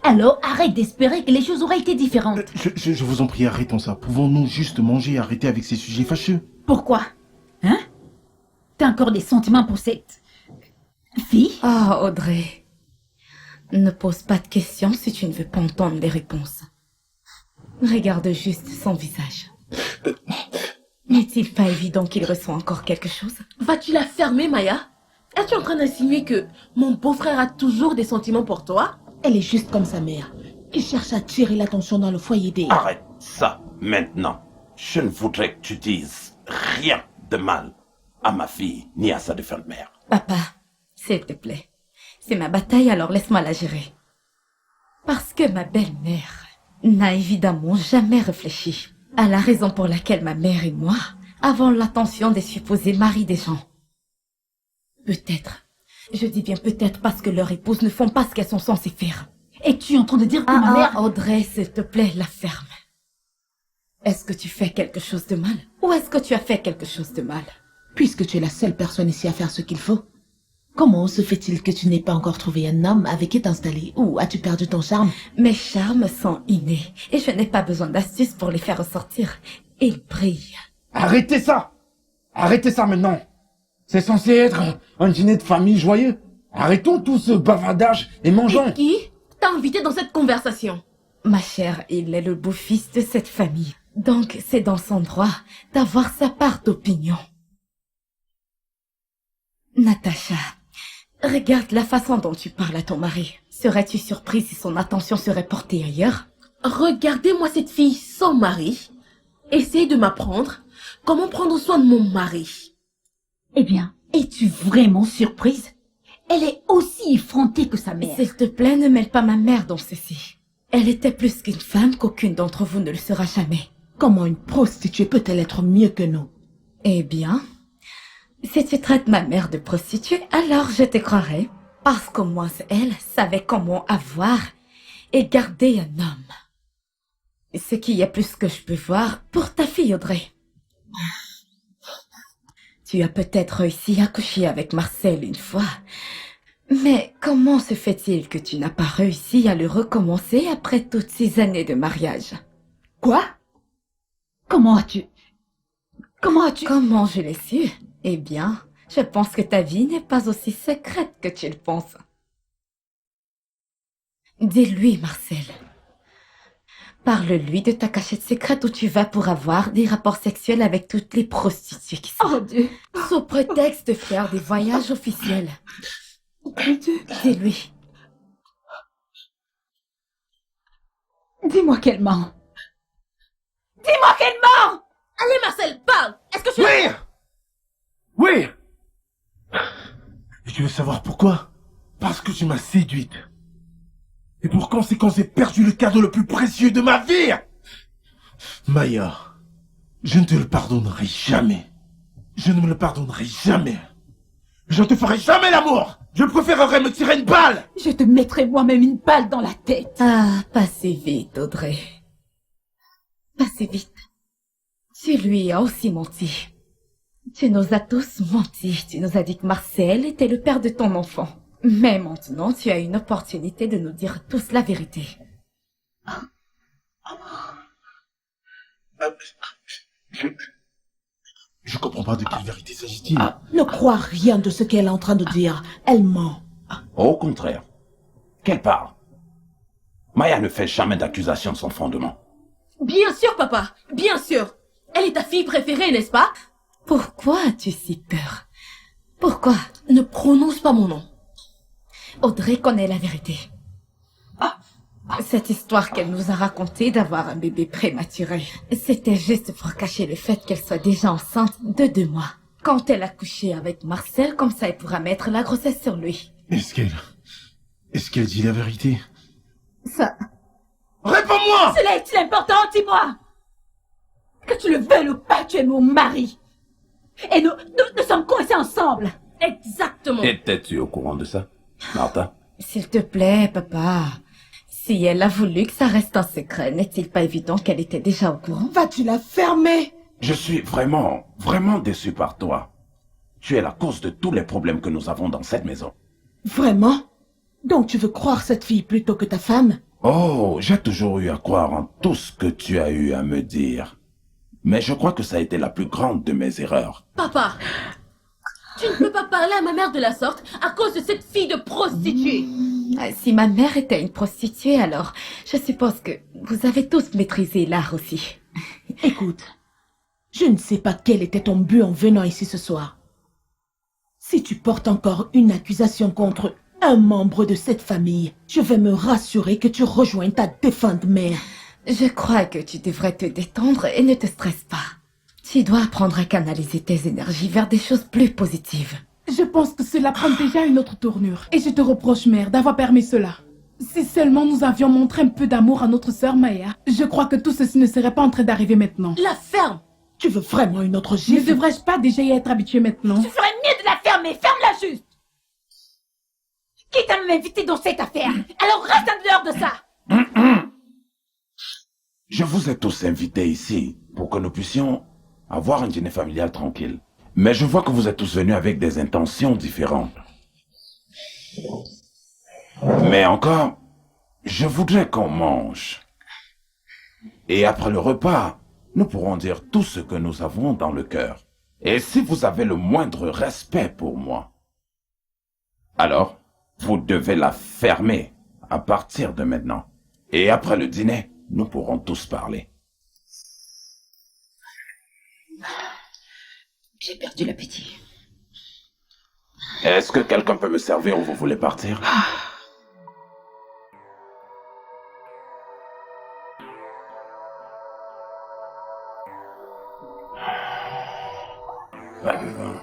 Alors arrête d'espérer que les choses auraient été différentes. je vous en prie, arrêtons ça. Pouvons-nous juste manger et arrêter avec ces sujets fâcheux? Pourquoi? Hein? T'as encore des sentiments pour cette fille? Ah, Audrey. Ne pose pas de questions si tu ne veux pas entendre les réponses. Regarde juste son visage. N'est-il pas évident qu'il ressent encore quelque chose? Vas-tu la fermer, Maya? Es-tu en train d'insinuer que mon beau-frère a toujours des sentiments pour toi? Elle est juste comme sa mère. Il cherche à tirer l'attention dans le foyer des... Arrête ça maintenant. Je ne voudrais que tu dises rien de mal à ma fille ni à sa défunte mère. Papa, s'il te plaît. C'est ma bataille, alors laisse-moi la gérer. Parce que ma belle-mère n'a évidemment jamais réfléchi à la raison pour laquelle ma mère et moi avant l'attention des supposés maris des gens. Peut-être. Je dis bien peut-être parce que leurs épouses ne font pas ce qu'elles sont censées faire. Es-tu en train de dire que ma mère... Audrey, s'il te plaît, la ferme. Est-ce que tu fais quelque chose de mal? Ou est-ce que tu as fait quelque chose de mal? Puisque tu es la seule personne ici à faire ce qu'il faut, comment se fait-il que tu n'aies pas encore trouvé un homme avec qui t'installer? Ou as-tu perdu ton charme? Mes charmes sont innés et je n'ai pas besoin d'astuces pour les faire ressortir. Ils brillent. Arrêtez ça! Arrêtez ça maintenant! C'est censé être un dîner de famille joyeux. Arrêtons tout ce bavardage et mangeons. Et qui t'a invité dans cette conversation? Ma chère, il est le beau-fils de cette famille. Donc c'est dans son droit d'avoir sa part d'opinion. Natacha, regarde la façon dont tu parles à ton mari. Serais-tu surprise si son attention serait portée ailleurs? Regardez-moi cette fille sans mari. Essayez de m'apprendre comment prendre soin de mon mari. Eh bien, es-tu vraiment surprise? Elle est aussi effrontée que sa mère. S'il te plaît, ne mêle pas ma mère dans ceci. Elle était plus qu'une femme qu'aucune d'entre vous ne le sera jamais. Comment une prostituée peut-elle être mieux que nous? Eh bien, si tu traites ma mère de prostituée, alors je te croirai. Parce qu'au moins elle savait comment avoir et garder un homme. Ce qui est plus que je peux voir pour ta fille Audrey. Tu as peut-être réussi à coucher avec Marcel une fois. Mais comment se fait-il que tu n'as pas réussi à le recommencer après toutes ces années de mariage? Quoi? Comment as-tu... Comment je l'ai su? Eh bien, je pense que ta vie n'est pas aussi secrète que tu le penses. Dis-lui, Marcel. Parle-lui de ta cachette secrète où tu vas pour avoir des rapports sexuels avec toutes les prostituées qui sont. Oh Dieu! Sous prétexte de faire des voyages officiels. Dis-lui. Dis-moi qu'elle ment. Dis-moi qu'elle ment! Allez Marcel, parle! Est-ce que tu... Oui! Oui! Et tu veux savoir pourquoi? Parce que tu m'as séduite. Et pour conséquence, j'ai perdu le cadeau le plus précieux de ma vie! Maya, je ne te le pardonnerai jamais. Je ne me le pardonnerai jamais. Je ne te ferai jamais l'amour! Je préférerais me tirer une balle! Je te mettrai moi-même une balle dans la tête. Ah, pas si vite, Audrey. Pas si vite. Tu lui as aussi menti. Tu nous as tous menti. Tu nous as dit que Marcel était le père de ton enfant. Mais maintenant, tu as une opportunité de nous dire tous la vérité. Je comprends pas de quelle vérité s'agit-il. Ne crois rien de ce qu'elle est en train de dire. Elle ment. Au contraire. Qu'elle parle. Maya ne fait jamais d'accusation sans fondement. Bien sûr, papa, bien sûr. Elle est ta fille préférée, n'est-ce pas? Pourquoi as-tu si peur? Pourquoi? Ne prononce pas mon nom. Audrey connaît la vérité. Cette histoire qu'elle nous a racontée d'avoir un bébé prématuré, c'était juste pour cacher le fait qu'elle soit déjà enceinte de 2 mois. Quand elle a couché avec Marcel, comme ça elle pourra mettre la grossesse sur lui. Est-ce qu'elle dit la vérité? Ça... Réponds-moi! Cela est-il important, dis-moi? Que tu le veuilles ou pas, tu es mon mari. Et nous sommes coincés ensemble. Exactement. Étais-tu au courant de ça, Martha? S'il te plaît, papa. Si elle a voulu que ça reste un secret, n'est-il pas évident qu'elle était déjà au courant? Vas-tu la fermer? Je suis vraiment, vraiment déçu par toi. Tu es la cause de tous les problèmes que nous avons dans cette maison. Vraiment? Donc tu veux croire cette fille plutôt que ta femme? Oh, j'ai toujours eu à croire en tout ce que tu as eu à me dire. Mais je crois que ça a été la plus grande de mes erreurs. Papa, tu ne peux pas parler à ma mère de la sorte à cause de cette fille de prostituée. Si ma mère était une prostituée, alors je suppose que vous avez tous maîtrisé l'art aussi. Écoute, je ne sais pas quel était ton but en venant ici ce soir. Si tu portes encore une accusation contre un membre de cette famille, je vais me rassurer que tu rejoignes ta défunte mère. Je crois que tu devrais te détendre et ne te stresse pas. Tu dois apprendre à canaliser tes énergies vers des choses plus positives. Je pense que cela prend déjà une autre tournure. Et je te reproche, mère, d'avoir permis cela. Si seulement nous avions montré un peu d'amour à notre sœur Maya, je crois que tout ceci ne serait pas en train d'arriver maintenant. La ferme. Tu veux vraiment une autre Ne gifle? devrais-je pas déjà y être habituée maintenant? Tu ferais mieux de la fermer. Ferme-la juste. Quitte à m'inviter dans cette affaire. Alors reste en dehors de ça. Je vous ai tous invités ici pour que nous puissions avoir un dîner familial tranquille. Mais je vois que vous êtes tous venus avec des intentions différentes. Mais encore, je voudrais qu'on mange. Et après le repas, nous pourrons dire tout ce que nous avons dans le cœur. Et si vous avez le moindre respect pour moi, alors vous devez la fermer à partir de maintenant. Et après le dîner, nous pourrons tous parler. J'ai perdu l'appétit. Est-ce que quelqu'un peut me servir ou vous voulez partir? Pas de vin.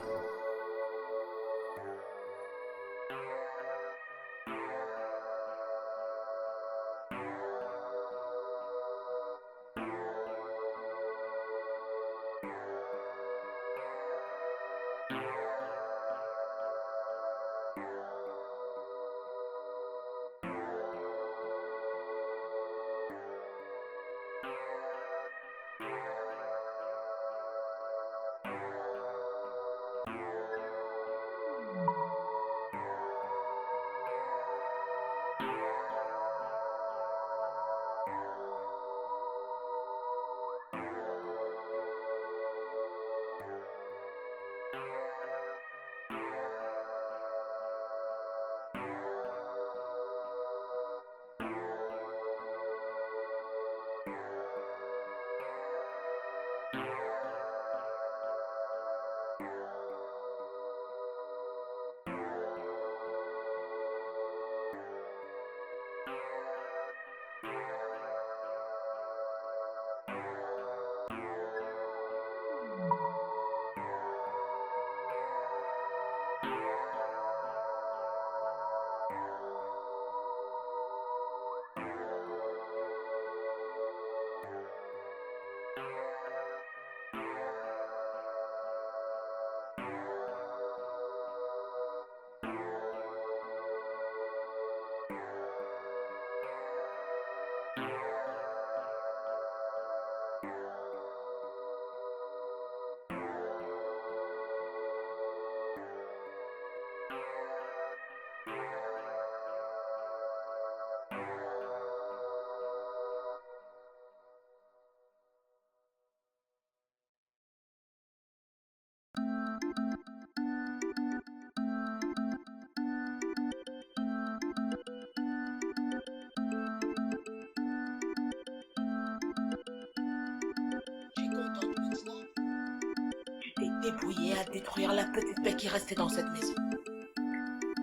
Débrouillé à détruire la petite paix qui restait dans cette maison.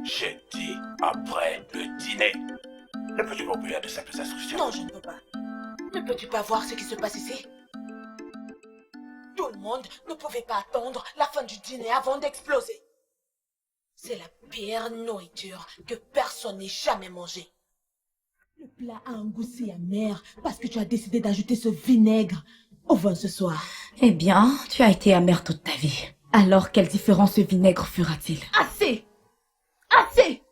J'ai dit après le dîner. Le petit Bobby a de simples instructions. Non, je ne peux pas. Ne peux-tu pas voir ce qui se passe ici? Tout le monde ne pouvait pas attendre la fin du dîner avant d'exploser. C'est la pire nourriture que personne n'ait jamais mangée. Le plat a un goût si amer parce que tu as décidé d'ajouter ce vinaigre au vin ce soir. Eh bien, tu as été amère toute ta vie. Alors, quelle différence ce vinaigre fera-t-il? Assez! Assez!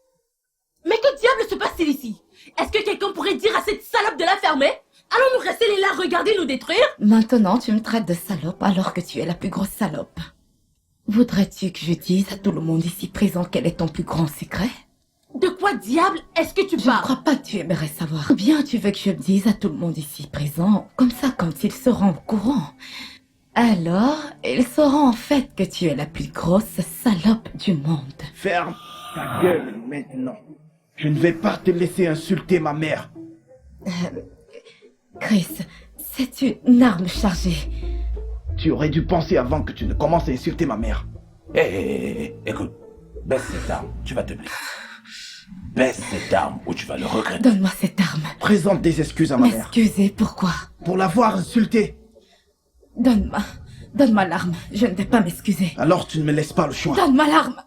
Mais que diable se passe-t-il ici? Est-ce que quelqu'un pourrait dire à cette salope de la fermer? Allons-nous rester là regarder nous détruire? Maintenant, tu me traites de salope alors que tu es la plus grosse salope. Voudrais-tu que je dise à tout le monde ici présent quel est ton plus grand secret? De quoi diable est-ce que tu Je parles? ne crois pas que tu aimerais savoir. Ou bien tu veux que je le dise à tout le monde ici présent, comme ça quand ils seront au courant. Alors, ils sauront en fait que tu es la plus grosse salope du monde. Ferme ta gueule maintenant. Je ne vais pas te laisser insulter ma mère. Chris, c'est une arme chargée. Tu aurais dû penser avant que tu ne commences à insulter ma mère. Hé, écoute, baisse cette arme, tu vas te blesser. Baisse cette arme ou tu vas le regretter. Donne-moi cette arme. Présente des excuses à ma mère. M'excuser, pourquoi? Pour l'avoir insultée. Donne-moi l'arme. Je ne vais pas m'excuser. Alors tu ne me laisses pas le choix. Donne-moi l'arme.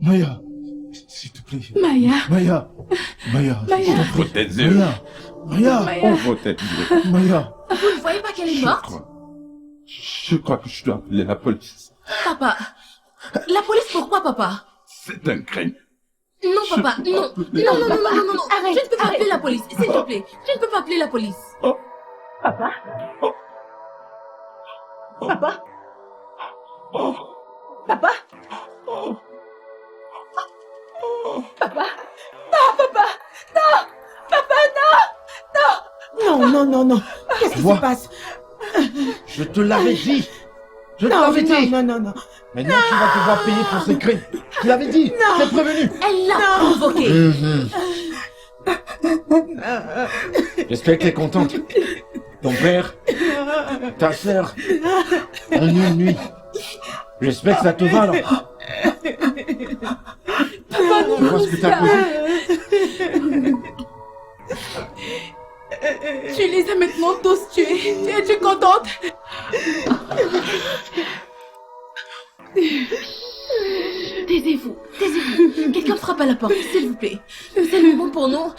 Maya, s'il te plaît. Maya. Maya. Maya. Maya. Ouvre tes yeux. Maya. Maya. Ouvre tes yeux. Maya. Vous ne voyez pas qu'elle est morte? Je crois que je dois appeler la police. Papa. La police, pourquoi, papa? C'est un crime. Non, papa, non. Non, non, non, non, non, non. Arrête, Je ne peux pas arrête. appeler la police, s'il te plaît. Je ne peux pas appeler la police. Papa. Papa. Papa. Papa. Non, papa. Non. Papa, non. Non, non, non, non. Qu'est-ce qui Vois. se passe? Je te l'avais dit. Je te Non, l'avais dit. non, non, non, non. Maintenant, tu vas devoir payer pour ce crime. Je te l'avais dit. Non. T'es prévenu. Elle l'a provoqué. J'espère que t'es contente. Ton père, ta sœur, en une nuit. J'espère que ça te va, là. Papa, Tu vois ce que t'as causé? tu les as maintenant tous tués. Es-tu contente? Taisez-vous, taisez-vous. Quelqu'un frappe à la porte, s'il vous plaît. C'est le moment pour nous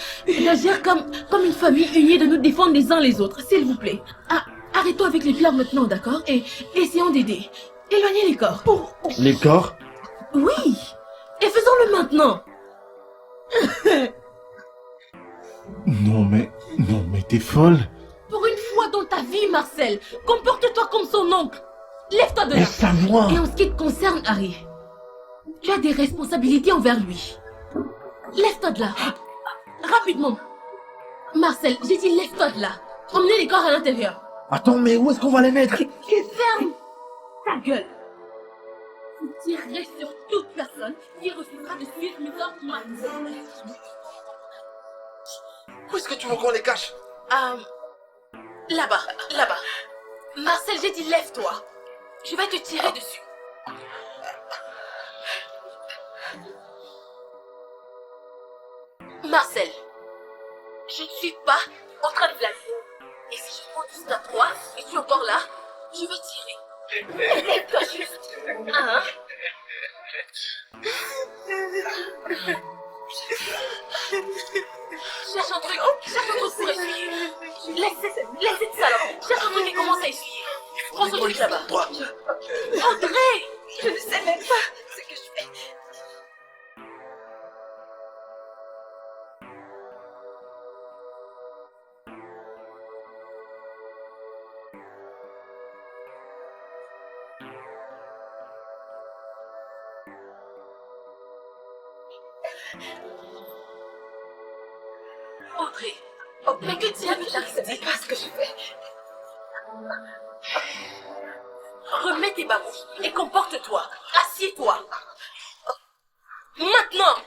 d'agir comme une famille unie, de nous défendre les uns les autres, s'il vous plaît. Ah, arrêtons avec les pleurs maintenant, d'accord? Et essayons d'aider. Éloignez les corps. Les corps? Oui. Et faisons-le maintenant. Non, mais t'es folle. Pour une fois dans ta vie, Marcel, comporte-toi comme son oncle. Lève-toi de là. Laisse à moi. Et en ce qui te concerne, Harry, tu as des responsabilités envers lui. Lève-toi de là. Rapidement. Marcel, j'ai dit lève-toi de là. Emmenez les corps à l'intérieur. Attends, mais où est-ce qu'on va les mettre? Ferme ta gueule. Vous tirerez sur toute personne qui refusera de suivre mes ordres, Marcel. Où est-ce que tu veux qu'on les cache? Là-bas, là-bas. Marcel, j'ai dit lève-toi. Je vais te tirer dessus. Marcel, je ne suis pas en train de blaguer. Et si je monte jusqu'à 3 et tu es encore là, je vais tirer. Lève-toi juste. Hein? Cherche un truc pour essuyer. Laisse ça là. Cherche un truc et commence à essuyer. Prends ce truc là-bas. André! Je ne sais même pas ce que je fais. Audrey, mais que diable t'arrive? Je ne sais pas ce que je fais. Remets tes bâtons et comporte-toi. Assieds-toi. Maintenant.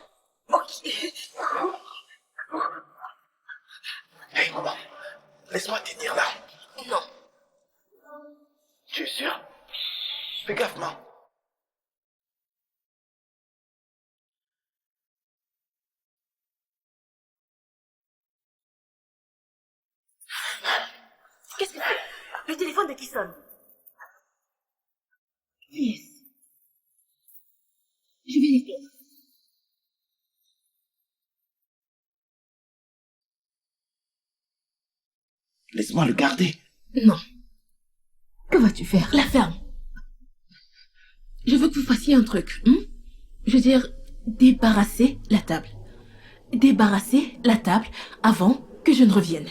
Ok. Hey, maman. Laisse-moi te dire là. Non. Tu es sûr? Fais gaffe, maman. Qu'est-ce que c'est? Le téléphone de qui sonne? Yes. Je vais les faire. Laisse-moi le garder. Non. Que vas-tu faire? La ferme. Je veux que vous fassiez un truc. Je veux dire, débarrasser la table. Débarrasser la table avant que je ne revienne.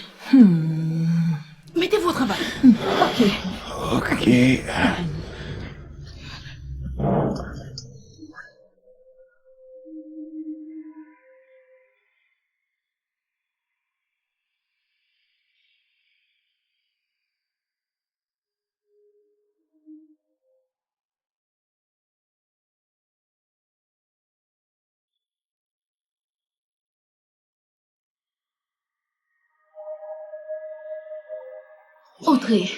Mettez-vous au travail. Ok. Audrey.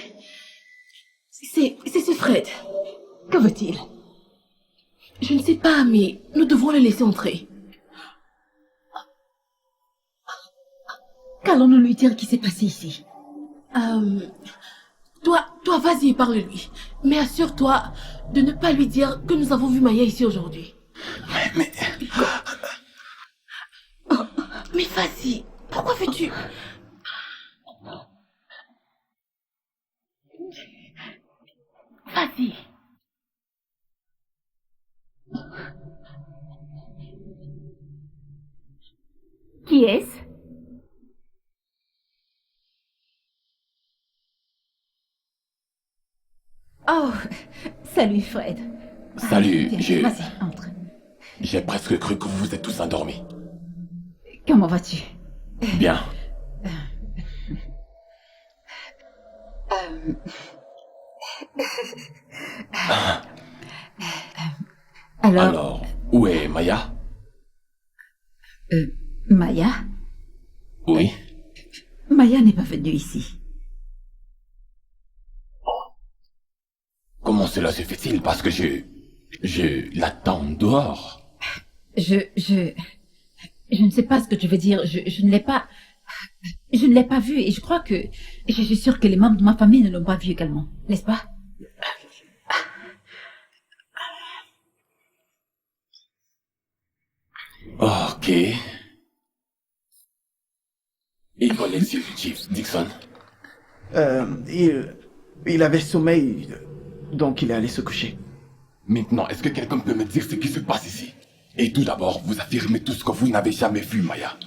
C'est ce Fred. Que veut-il? Je ne sais pas, mais nous devons le laisser entrer. Qu'allons-nous lui dire qui s'est passé ici? Toi, vas-y, parle-lui. Mais assure-toi de ne pas lui dire que nous avons vu Maya ici aujourd'hui. Mais Mais vas-y, pourquoi veux-tu... Vas-y. Qui est-ce? Oh, salut Fred. Salut, Viens, vas-y, entre. J'ai presque cru que vous vous êtes tous endormis. Comment vas-tu? Bien. Alors, où est Maya? Maya? Oui. Maya n'est pas venue ici. Comment cela se fait-il? Parce que je l'attends dehors. Je ne sais pas ce que tu veux dire. Je ne l'ai pas... Je ne l'ai pas vue et je crois que... Je suis sûre que les membres de ma famille ne l'ont pas vue également. N'est-ce pas? Ok. Et qu'en est-il, Chief Dixon? Il avait sommeil, donc il est allé se coucher. Maintenant, est-ce que quelqu'un peut me dire ce qui se passe ici? Et tout d'abord, vous affirmez tout ce que vous n'avez jamais vu, Maya.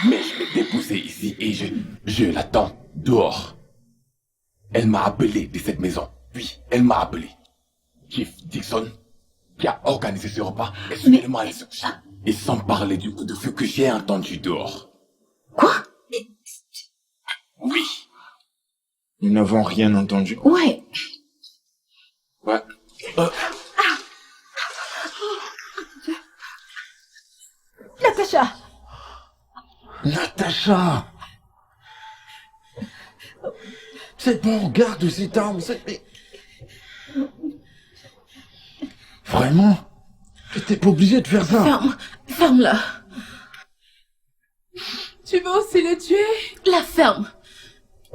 Mais je l'ai déposée ici et je l'attends dehors. Elle m'a appelé de cette maison. Oui, elle m'a appelé. Chief Dixon, qui a organisé ce repas, est soudainement allé se coucher. Et sans parler du coup de feu que j'ai entendu dehors. Quoi? Oui. Nous n'avons rien entendu. Ouais. Ouais. Natacha! Natacha! C'est bon, garde cette arme, mais... Vraiment? T'étais pas obligé de faire ça. Ferme-la. Tu veux aussi le tuer? La ferme.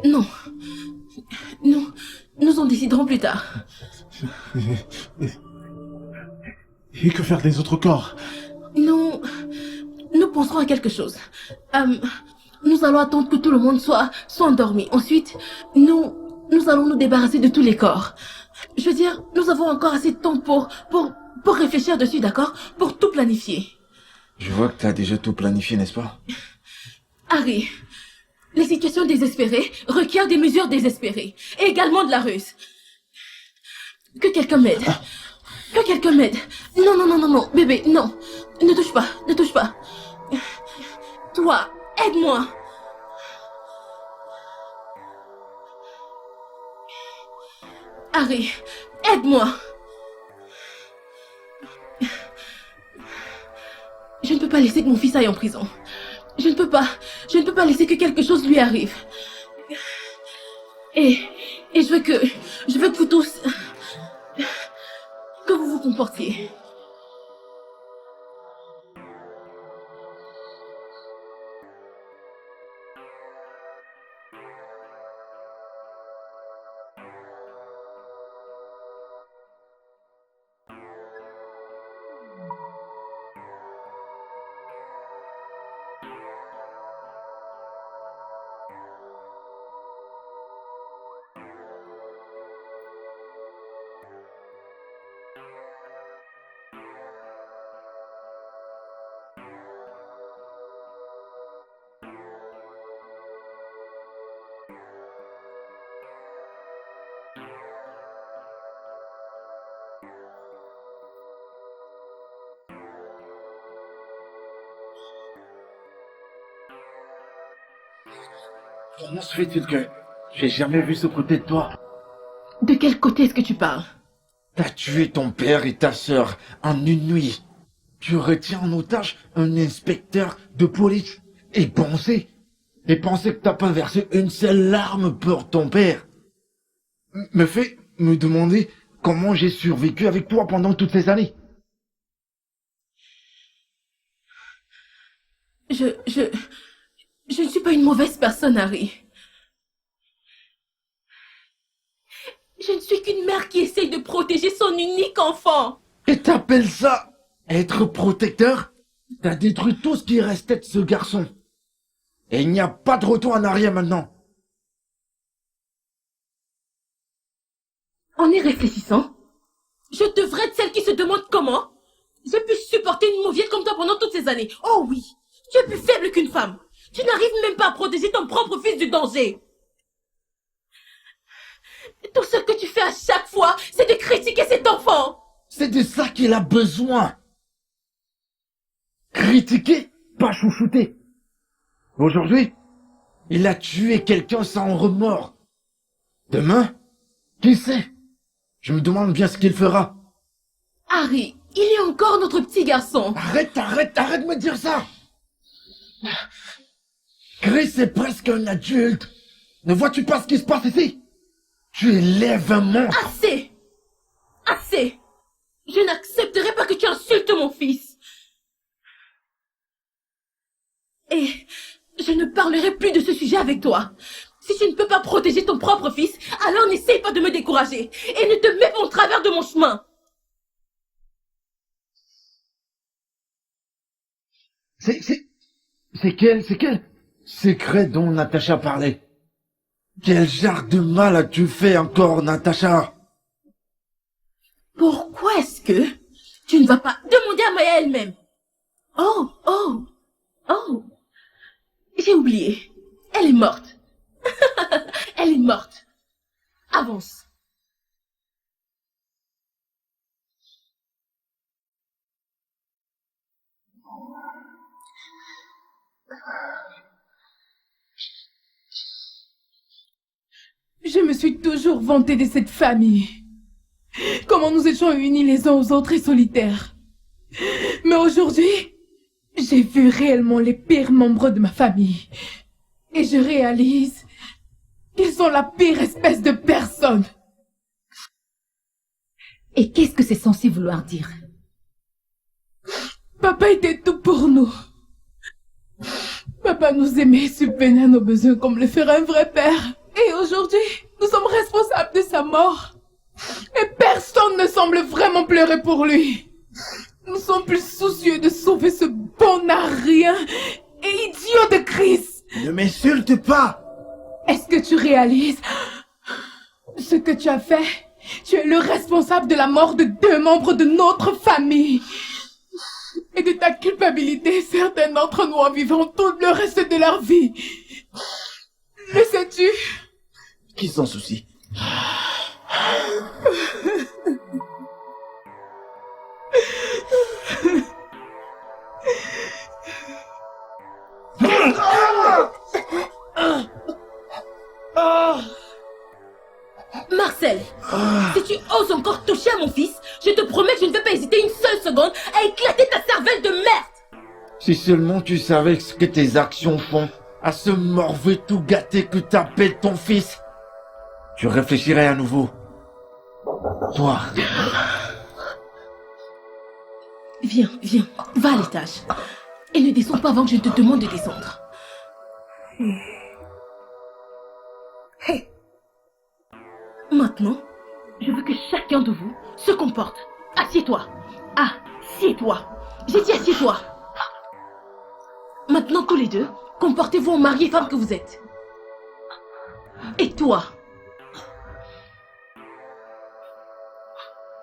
Non. Nous en déciderons plus tard. Et que faire des autres corps? Nous penserons à quelque chose. Nous allons attendre que tout le monde soit endormi. Ensuite, nous allons nous débarrasser de tous les corps. Je veux dire, nous avons encore assez de temps pour réfléchir dessus, d'accord? Pour tout planifier. Je vois que t'as déjà tout planifié, n'est-ce pas? Harry, les situations désespérées requièrent des mesures désespérées. Et également de la ruse. Que quelqu'un m'aide. Que quelqu'un m'aide. Non, bébé, non. Ne touche pas. Toi, aide-moi. Harry, aide-moi. Je ne peux pas laisser que mon fils aille en prison. Je ne peux pas laisser que quelque chose lui arrive. Et je veux que vous tous, que vous vous comportiez. Comment se fait-il que j'ai jamais vu ce côté de toi? De quel côté est-ce que tu parles? T'as tué ton père et ta sœur en une nuit. Tu retiens en otage un inspecteur de police. Et penser que t'as pas versé une seule larme pour ton père. Me fait me demander comment j'ai survécu avec toi pendant toutes ces années. Je ne suis pas une mauvaise personne, Harry. Je ne suis qu'une mère qui essaye de protéger son unique enfant. Et t'appelles ça être protecteur? T'as détruit tout ce qui restait de ce garçon. Et il n'y a pas de retour en arrière maintenant. En y réfléchissant, je devrais être celle qui se demande comment j'ai pu supporter une mauviette comme toi pendant toutes ces années. Oh oui, tu es plus faible qu'une femme. Tu n'arrives même pas à protéger ton propre fils du danger. Tout ce que tu fais à chaque fois, c'est de critiquer cet enfant. C'est de ça qu'il a besoin. Critiquer, pas chouchouter. Aujourd'hui, il a tué quelqu'un sans remords. Demain, qui sait? Je me demande bien ce qu'il fera. Harry, il est encore notre petit garçon. Arrête de me dire ça. Chris est presque un adulte. Ne vois-tu pas ce qui se passe ici? Tu élèves un monstre. Assez. Assez. Je n'accepterai pas que tu insultes mon fils. Et je ne parlerai plus de ce sujet avec toi. Si tu ne peux pas protéger ton propre fils, alors n'essaye pas de me décourager. Et ne te mets pas au travers de mon chemin. C'est quel secret dont Natacha parlait? Quel genre de mal as-tu fait encore, Natacha? Pourquoi est-ce que tu ne vas pas demander à Maya elle-même? Oh, j'ai oublié. Elle est morte. Elle est morte. Avance. Je me suis toujours vantée de cette famille. Comment nous étions unis les uns aux autres et solitaires. Mais aujourd'hui, j'ai vu réellement les pires membres de ma famille. Et je réalise qu'ils sont la pire espèce de personne. Et qu'est-ce que c'est censé vouloir dire? Papa était tout pour nous. Papa nous aimait et subvenait à nos besoins comme le ferait un vrai père. Et aujourd'hui, nous sommes responsables de sa mort. Et personne ne semble vraiment pleurer pour lui. Nous sommes plus soucieux de sauver ce bon à rien et idiot de Chris. Ne m'insulte pas. Est-ce que tu réalises ce que tu as fait? Tu es le responsable de la mort de 2 membres de notre famille. Et de ta culpabilité, certains d'entre nous en vivront tout le reste de leur vie. Le sais-tu? Qui s'en soucie? Marcel, si tu oses encore toucher à mon fils, je te promets que je ne vais pas hésiter une seule seconde à éclater ta cervelle de merde. Si seulement tu savais ce que tes actions font à ce morveux tout gâté que t'appelles ton fils, tu réfléchirais à nouveau. Toi. Viens, va à l'étage. Et ne descends pas avant que je te demande de descendre. Hey. Maintenant, je veux que chacun de vous se comporte. Assieds-toi. Assieds-toi. J'ai dit assieds-toi. Maintenant, tous les deux, comportez-vous en mari et femme que vous êtes. Et toi?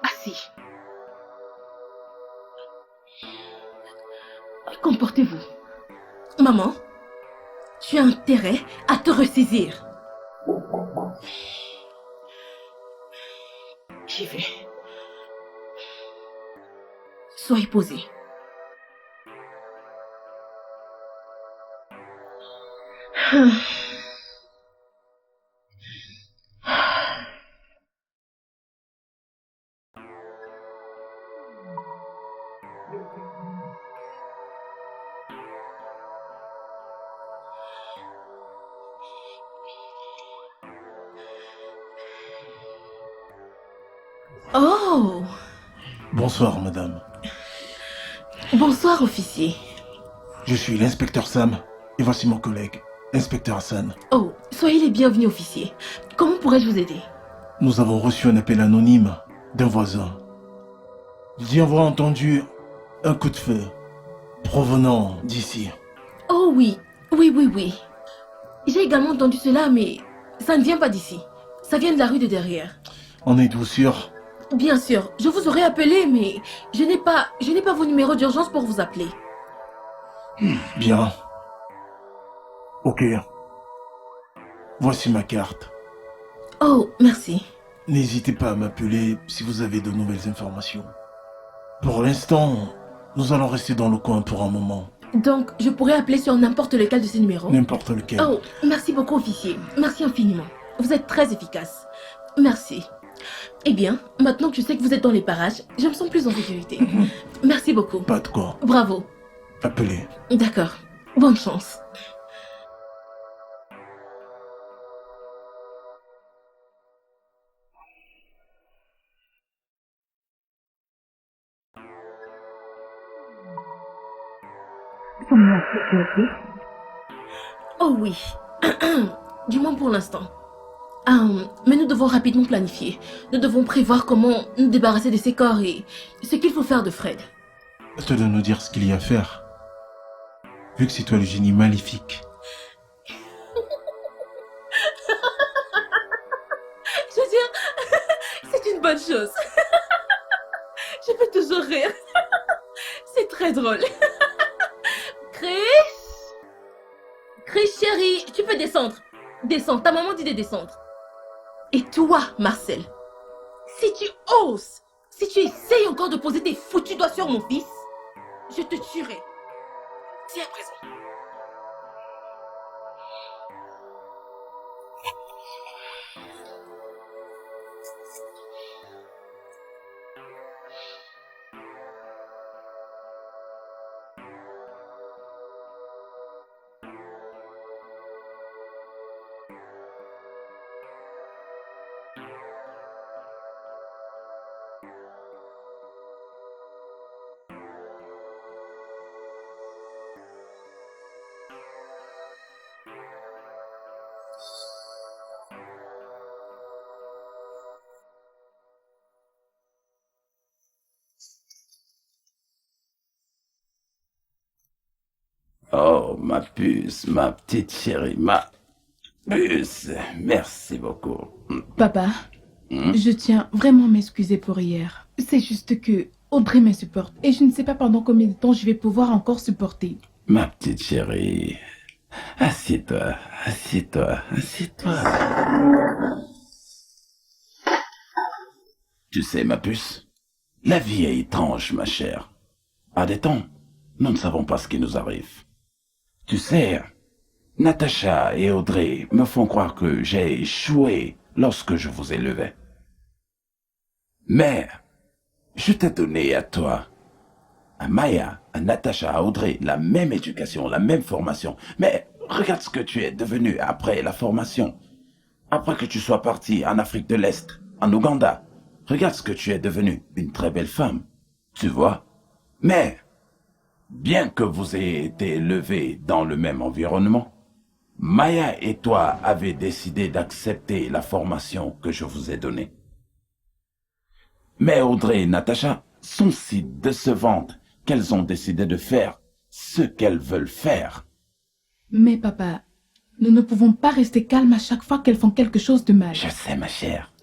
Assis. Comportez-vous. Maman, tu as intérêt à te ressaisir. J'y vais. Soyez posés. Oh! Bonsoir, madame. Bonsoir, officier. Je suis l'inspecteur Sam et voici mon collègue, inspecteur Hassan. Oh, soyez les bienvenus, officier. Comment pourrais-je vous aider? Nous avons reçu un appel anonyme d'un voisin. Il dit avoir entendu un coup de feu provenant d'ici. Oh oui, Oui, oui, oui. J'ai également entendu cela, mais ça ne vient pas d'ici. Ça vient de la rue de derrière. En êtes-vous sûr? Bien sûr, je vous aurais appelé, mais je n'ai pas vos numéros d'urgence pour vous appeler. Bien. Ok. Voici ma carte. Oh, merci. N'hésitez pas à m'appeler si vous avez de nouvelles informations. Pour l'instant, nous allons rester dans le coin pour un moment. Donc, je pourrais appeler sur n'importe lequel de ces numéros? N'importe lequel. Oh, merci beaucoup, officier. Merci infiniment. Vous êtes très efficace. Merci. Eh bien, maintenant que je sais que vous êtes dans les parages, je me sens plus en sécurité. Merci beaucoup. Pas de quoi. Bravo. Appelez. D'accord. Bonne chance. Oh oui. Du moins pour l'instant. Mais nous devons rapidement planifier. Nous devons prévoir comment nous débarrasser de ces corps et ce qu'il faut faire de Fred. Hâte de nous dire ce qu'il y a à faire. Vu que c'est toi le génie maléfique. Je veux dire, c'est une bonne chose. Je peux toujours rire. C'est très drôle. Chris? Chris chérie, tu peux descendre. Descends, ta maman dit de descendre. Et toi, Marcel, si tu oses, si tu essayes encore de poser tes foutus doigts sur mon fils, je te tuerai. C'est à présent. Oh, ma puce, ma petite chérie, ma puce. Merci beaucoup. Papa, je tiens vraiment à m'excuser pour hier. C'est juste que Audrey me supporte et je ne sais pas pendant combien de temps je vais pouvoir encore supporter. Ma petite chérie, assieds-toi, assieds-toi, assieds-toi. Tu sais, ma puce, la vie est étrange, ma chère. À des temps, nous ne savons pas ce qui nous arrive. Tu sais, Natacha et Audrey me font croire que j'ai échoué lorsque je vous élevais. Mais je t'ai donné à toi, à Maya, à Natacha, à Audrey, la même éducation, la même formation. Mais regarde ce que tu es devenu après la formation. Après que tu sois parti en Afrique de l'Est, en Ouganda. Regarde ce que tu es devenu, une très belle femme. Tu vois? Mais, bien que vous ayez été élevés dans le même environnement, Maya et toi avez décidé d'accepter la formation que je vous ai donnée. Mais Audrey et Natacha sont si décevantes qu'elles ont décidé de faire ce qu'elles veulent faire. Mais papa, nous ne pouvons pas rester calmes à chaque fois qu'elles font quelque chose de mal. Je sais, ma chère.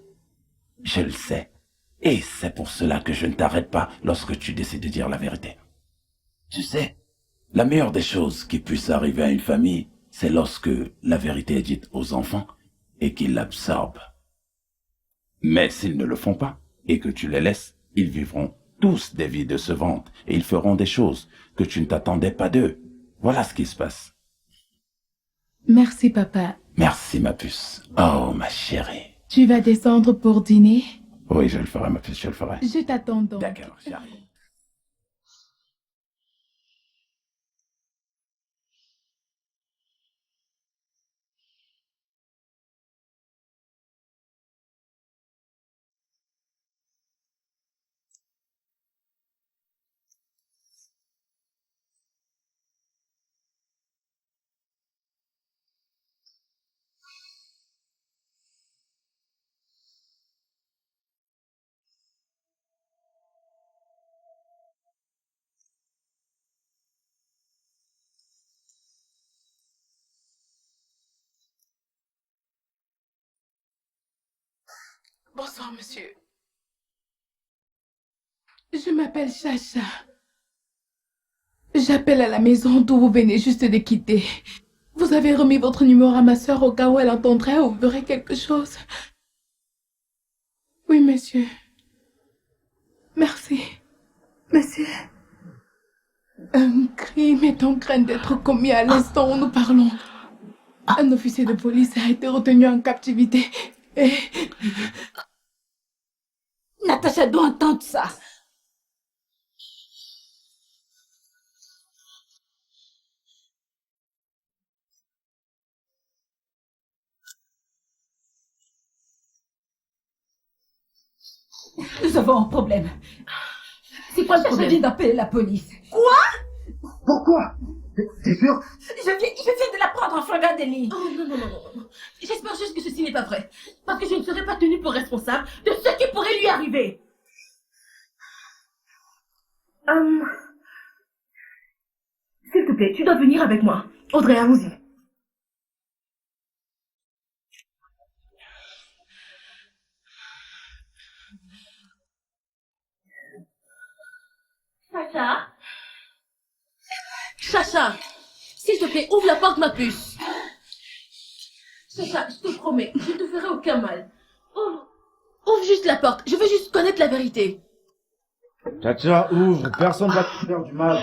Je le sais. Et c'est pour cela que je ne t'arrête pas lorsque tu décides de dire la vérité. Tu sais, la meilleure des choses qui puisse arriver à une famille, c'est lorsque la vérité est dite aux enfants et qu'ils l'absorbent. Mais s'ils ne le font pas et que tu les laisses, ils vivront tous des vies décevantes et ils feront des choses que tu ne t'attendais pas d'eux. Voilà ce qui se passe. Merci papa. Merci, ma puce. Oh, ma chérie. Tu vas descendre pour dîner? Oui, je le ferai, ma puce, je le ferai. Je t'attends donc. D'accord, j'arrive. Bonsoir, monsieur. Je m'appelle Chacha. J'appelle à la maison d'où vous venez juste de quitter. Vous avez remis votre numéro à ma soeur au cas où elle entendrait ou verrait quelque chose. Oui, monsieur. Merci. Monsieur. Un crime est en train d'être commis à l'instant où nous parlons. Un officier de police a été retenu en captivité et... Natacha doit entendre ça. Nous avons un problème. C'est quoi le problème? Je viens d'appeler la police. Quoi? Pourquoi? T'es sûr? Je viens de la prendre en flagrant délit. Oh non, non, non, non, non. J'espère juste que ceci n'est pas vrai. Parce que je ne serai pas tenue pour responsable de ce qui pourrait lui arriver. S'il te plaît, tu dois venir avec moi. Audrey, allons-y. Chacha? Chacha, s'il te plaît, ouvre la porte, ma puce. Chacha, je te promets, je ne te ferai aucun mal. Ouvre juste la porte, je veux juste connaître la vérité. Chacha, ouvre, personne va te faire du mal.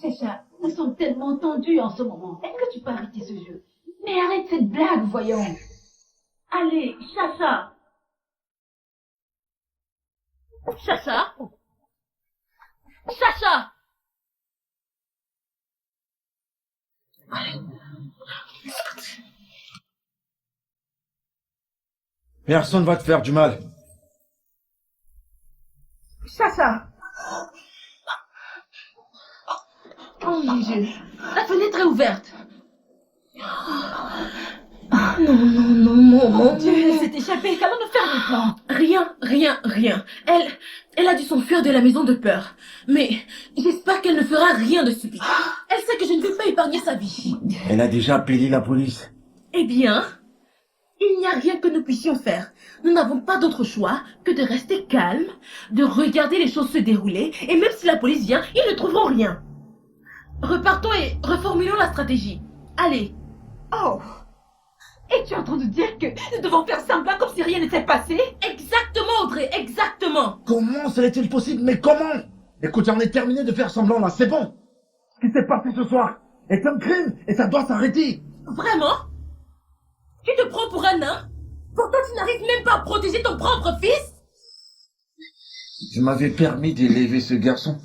Chacha, nous sommes tellement tendus en ce moment. Est-ce que tu peux arrêter ce jeu? Mais arrête cette blague, voyons. Allez, Chacha. Chacha? Chacha! Personne va te faire du mal. Chacha! Oh mon Dieu, la fenêtre est ouverte. Non, non, non, mon Dieu, elle s'est échappée. Qu'allons-nous faire maintenant? Rien. Elle a dû s'enfuir de la maison de peur. Mais j'espère qu'elle ne fera rien de stupide. Elle sait que je ne veux pas épargner sa vie. Elle a déjà appelé la police. Eh bien, il n'y a rien que nous puissions faire. Nous n'avons pas d'autre choix que de rester calmes, de regarder les choses se dérouler, et même si la police vient, ils ne trouveront rien. Repartons et reformulons la stratégie. Allez. Oh! Et tu es en train de dire que nous devons faire semblant comme si rien n'était passé? Exactement, Audrey, exactement. Comment serait-il possible? Mais comment? Écoute, j'en ai terminé de faire semblant là, c'est bon. Ce qui s'est passé ce soir est un crime et ça doit s'arrêter. Vraiment? Tu te prends pour un nain? Pourtant tu n'arrives même pas à protéger ton propre fils? Je m'avais permis d'élever ce garçon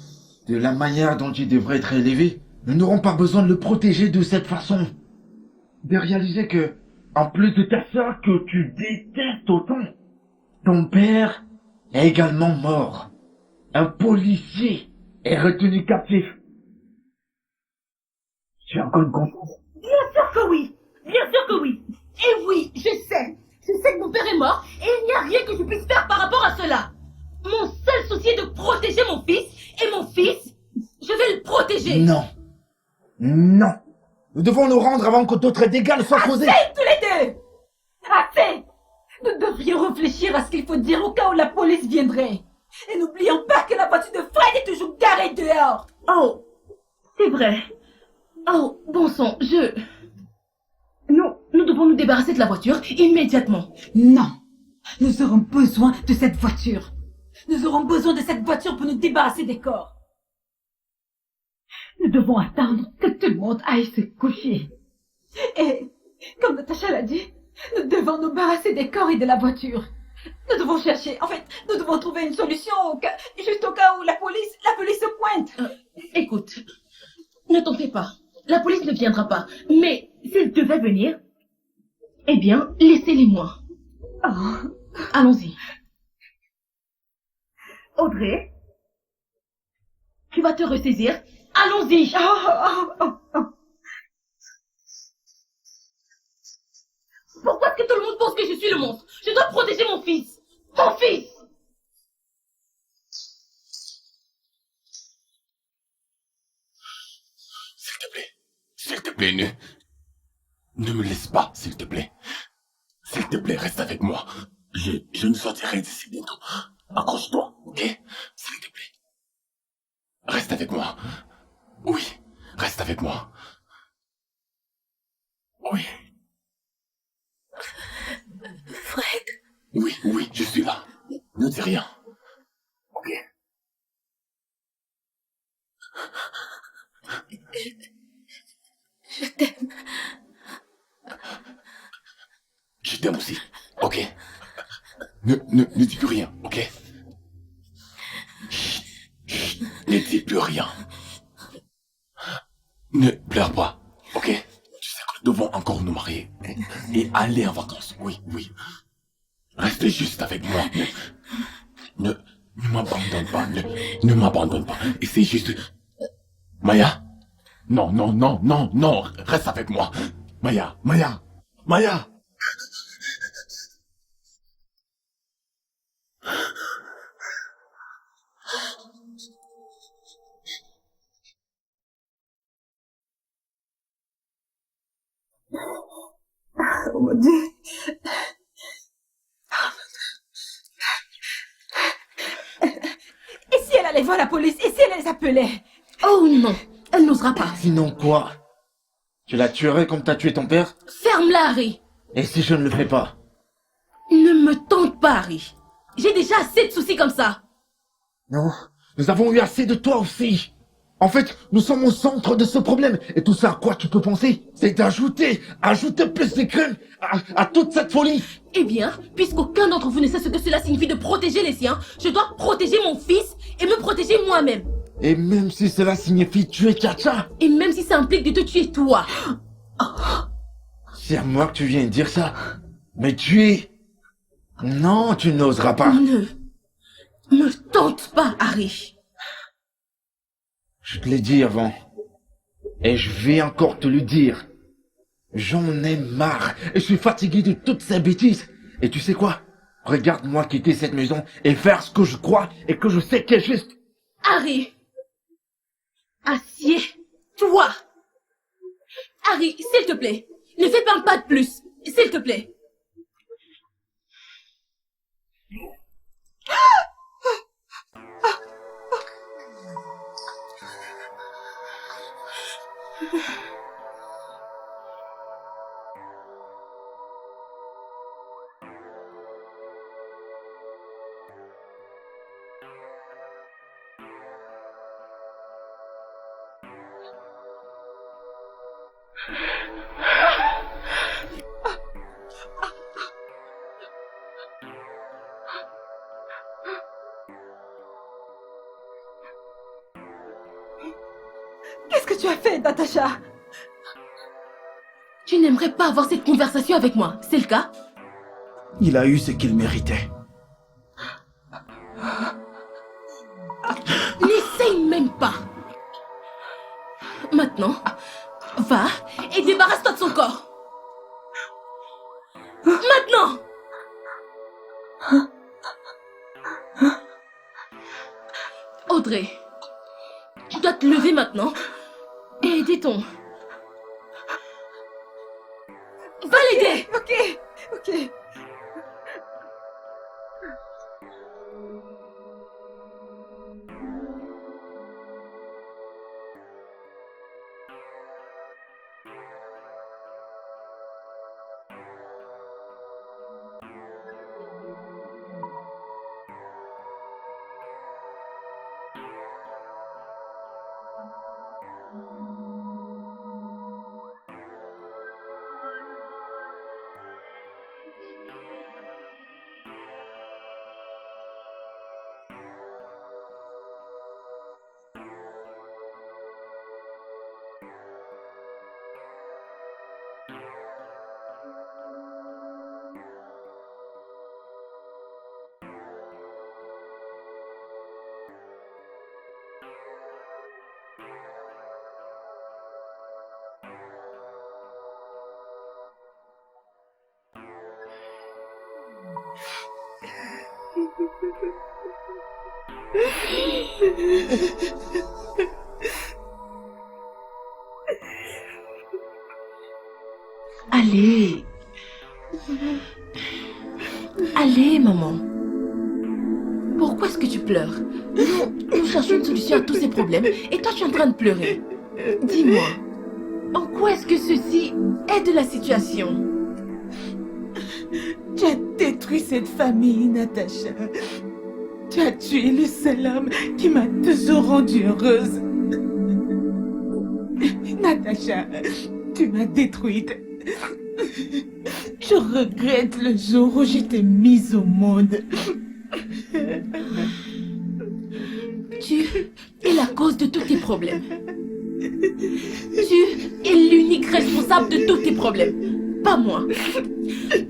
de la manière dont il devrait être élevé. Nous n'aurons pas besoin de le protéger de cette façon. De réaliser que, en plus de ta sœur que tu détestes autant, ton père est également mort. Un policier est retenu captif. Tu as encore une conscience? Bien sûr que oui. Bien sûr que oui. Et oui, je sais. Je sais que mon père est mort et il n'y a rien que je puisse faire par rapport à cela. Mon seul souci est de protéger mon fils et mon fils, je vais le protéger. Non. Non. Nous devons nous rendre avant que d'autres dégâts ne soient causés. Assez tous les deux! Assez! Nous devrions réfléchir à ce qu'il faut dire au cas où la police viendrait. Et n'oublions pas que la voiture de Fred est toujours garée dehors. Oh, c'est vrai. Oh, bon sang, Nous devons nous débarrasser de la voiture immédiatement. Non. Nous aurons besoin de cette voiture. Nous aurons besoin de cette voiture pour nous débarrasser des corps. Nous devons attendre que tout le monde aille se coucher. Et, comme Natacha l'a dit, nous devons nous débarrasser des corps et de la voiture. Nous devons chercher, nous devons trouver une solution juste au cas où la police se pointe. Écoute, ne t'en fais pas. La police ne viendra pas. Mais s'ils devaient venir, eh bien, laissez-les-moi. Oh. Allons-y. Audrey, tu vas te ressaisir. Allons-y. Pourquoi est-ce que tout le monde pense que je suis le monstre? Je dois protéger mon fils. Mon fils! S'il te plaît, ne me laisse pas, s'il te plaît. S'il te plaît, reste avec moi. Je ne sortirai d'ici bientôt. Accroche-toi, ok? S'il te plaît. Reste avec moi. Oui, reste avec moi. Oui. Fred. Oui, oui, je suis là. Ne dis rien. Ok. Je t'aime. Je t'aime aussi, ok? Ne dis plus rien, ok? Chut, chut, ne dis plus rien. Ne pleure pas, ok? Tu sais que nous devons encore nous marier et aller en vacances, oui, oui. Reste juste avec moi. Ne m'abandonne pas, ne m'abandonne pas. Et c'est juste... Maya? Non, non, non, non, non, reste avec moi. Maya, Maya, Maya! Oh mon Dieu. Et si elle allait voir la police? Et si elle les appelait? Oh non, elle n'osera pas. Sinon quoi? Tu la tuerais comme t'as tué ton père? Ferme-la, Harry. Et si je ne le fais pas? Ne me tente pas, Harry. J'ai déjà assez de soucis comme ça. Non, nous avons eu assez de toi aussi. En fait, nous sommes au centre de ce problème. Et tout ça à quoi tu peux penser? C'est ajouter plus de crimes à toute cette folie. Eh bien, puisqu'aucun d'entre vous ne sait ce que cela signifie de protéger les siens, je dois protéger mon fils et me protéger moi-même. Et même si cela signifie tuer Chacha. Et même si ça implique de te tuer toi. C'est à moi que tu viens de dire ça. Mais tuer... Non, tu n'oseras pas. Ne me tente pas, Harry. Je te l'ai dit avant. Et je vais encore te le dire. J'en ai marre. Et je suis fatigué de toutes ces bêtises. Et tu sais quoi? Regarde-moi quitter cette maison et faire ce que je crois et que je sais qu'est juste. Harry. Assieds-toi. Harry, s'il te plaît. Ne fais pas un pas de plus. S'il te plaît. Qu'est-ce que tu as fait, Natacha? Tu n'aimerais pas avoir cette conversation avec moi, c'est le cas? Il a eu ce qu'il méritait. N'essaye même pas. Maintenant, va et débarrasse-toi de son corps. Maintenant! Audrey, tu dois te lever maintenant et aider ton... Va l'aider! Ok. Allez, Allez, maman. Pourquoi est-ce que tu pleures? Nous cherchons une solution à tous ces problèmes et toi tu es en train de pleurer. Dis-moi, en quoi est-ce que ceci aide la situation? Tu as détruit cette famille, Natacha. Tu as tué le seul homme qui m'a toujours rendue heureuse. Natacha, tu m'as détruite. Je regrette le jour où j'étais mise au monde. Tu es la cause de tous tes problèmes. Tu es l'unique responsable de tous tes problèmes, pas moi.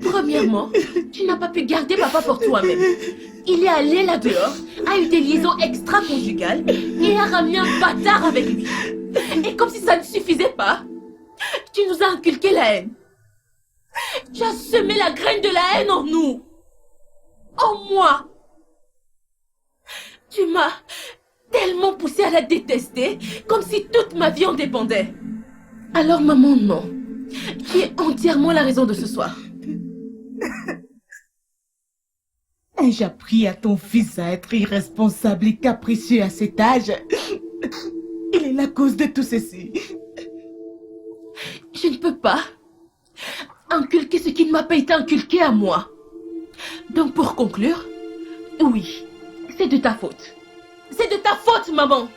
Premièrement, tu n'as pas pu garder papa pour toi-même. Il est allé là-dehors, a eu des liaisons extra-conjugales et a ramené un bâtard avec lui. Et comme si ça ne suffisait pas, tu nous as inculqué la haine. Tu as semé la graine de la haine en nous. En moi. Tu m'as tellement poussé à la détester, comme si toute ma vie en dépendait. Alors maman, non. Tu es entièrement la raison de ce soir. Ai-je appris à ton fils à être irresponsable et capricieux à cet âge? Il est la cause de tout ceci. Je ne peux pas inculquer ce qui ne m'a pas été inculqué à moi. Donc pour conclure, oui, c'est de ta faute. C'est de ta faute, maman.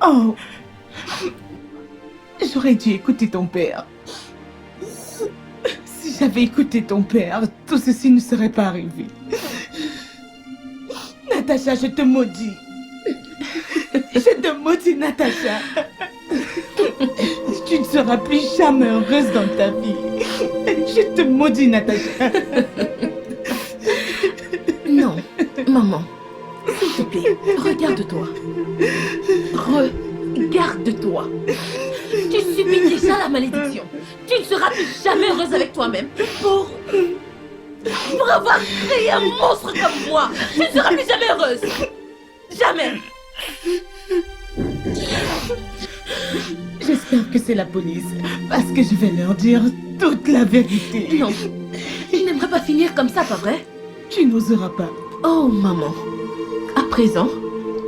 Oh, j'aurais dû écouter ton père. Si j'avais écouté ton père, tout ceci ne serait pas arrivé. Natacha, je te maudis. Je te maudis, Natacha. Tu ne seras plus jamais heureuse dans ta vie. Je te maudis, Natacha. Non, maman. S'il te plaît, regarde-toi. Regarde-toi. Tu subis déjà la malédiction. Tu ne seras plus jamais heureuse avec toi-même pour avoir créé un monstre comme moi. Tu ne seras plus jamais heureuse. Jamais. J'espère que c'est la police, parce que je vais leur dire toute la vérité. Non, tu n'aimerais pas finir comme ça, pas vrai? Tu n'oseras pas. Oh, maman. À présent,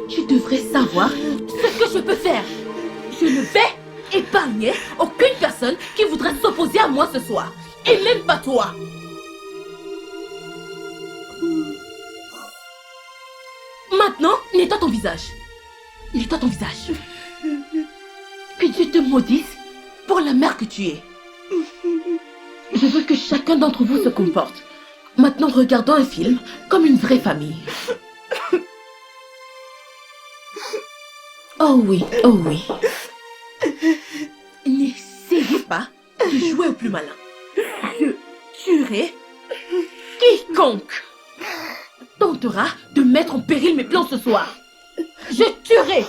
tu devrais savoir ce que je peux faire. Je ne vais épargner aucune personne qui voudrait s'opposer à moi ce soir. Et même pas toi. Maintenant, nettoie ton visage. Nettoie ton visage. Que Dieu te maudisse pour la mère que tu es. Je veux que chacun d'entre vous se comporte. Maintenant, regardons un film comme une vraie famille. Oh oui, oh oui. N'essayez pas de jouer au plus malin. Je tuerai quiconque tentera de mettre en péril mes plans ce soir. Je tuerai.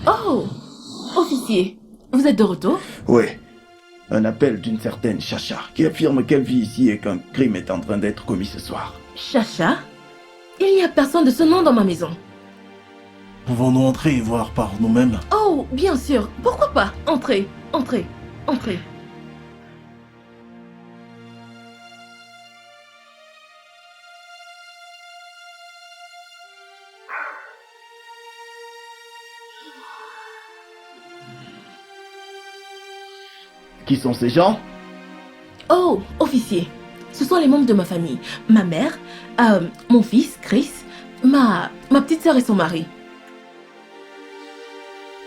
Oh, officier, vous êtes de retour? Oui. Un appel d'une certaine Chacha qui affirme qu'elle vit ici et qu'un crime est en train d'être commis ce soir. Chacha? Il n'y a personne de ce nom dans ma maison. Pouvons-nous entrer et voir par nous-mêmes? Oh, bien sûr. Pourquoi pas? Entrez, entrez, entrez. Qui sont ces gens? Oh, officier. Ce sont les membres de ma famille. Ma mère, mon fils, Chris, ma petite sœur et son mari.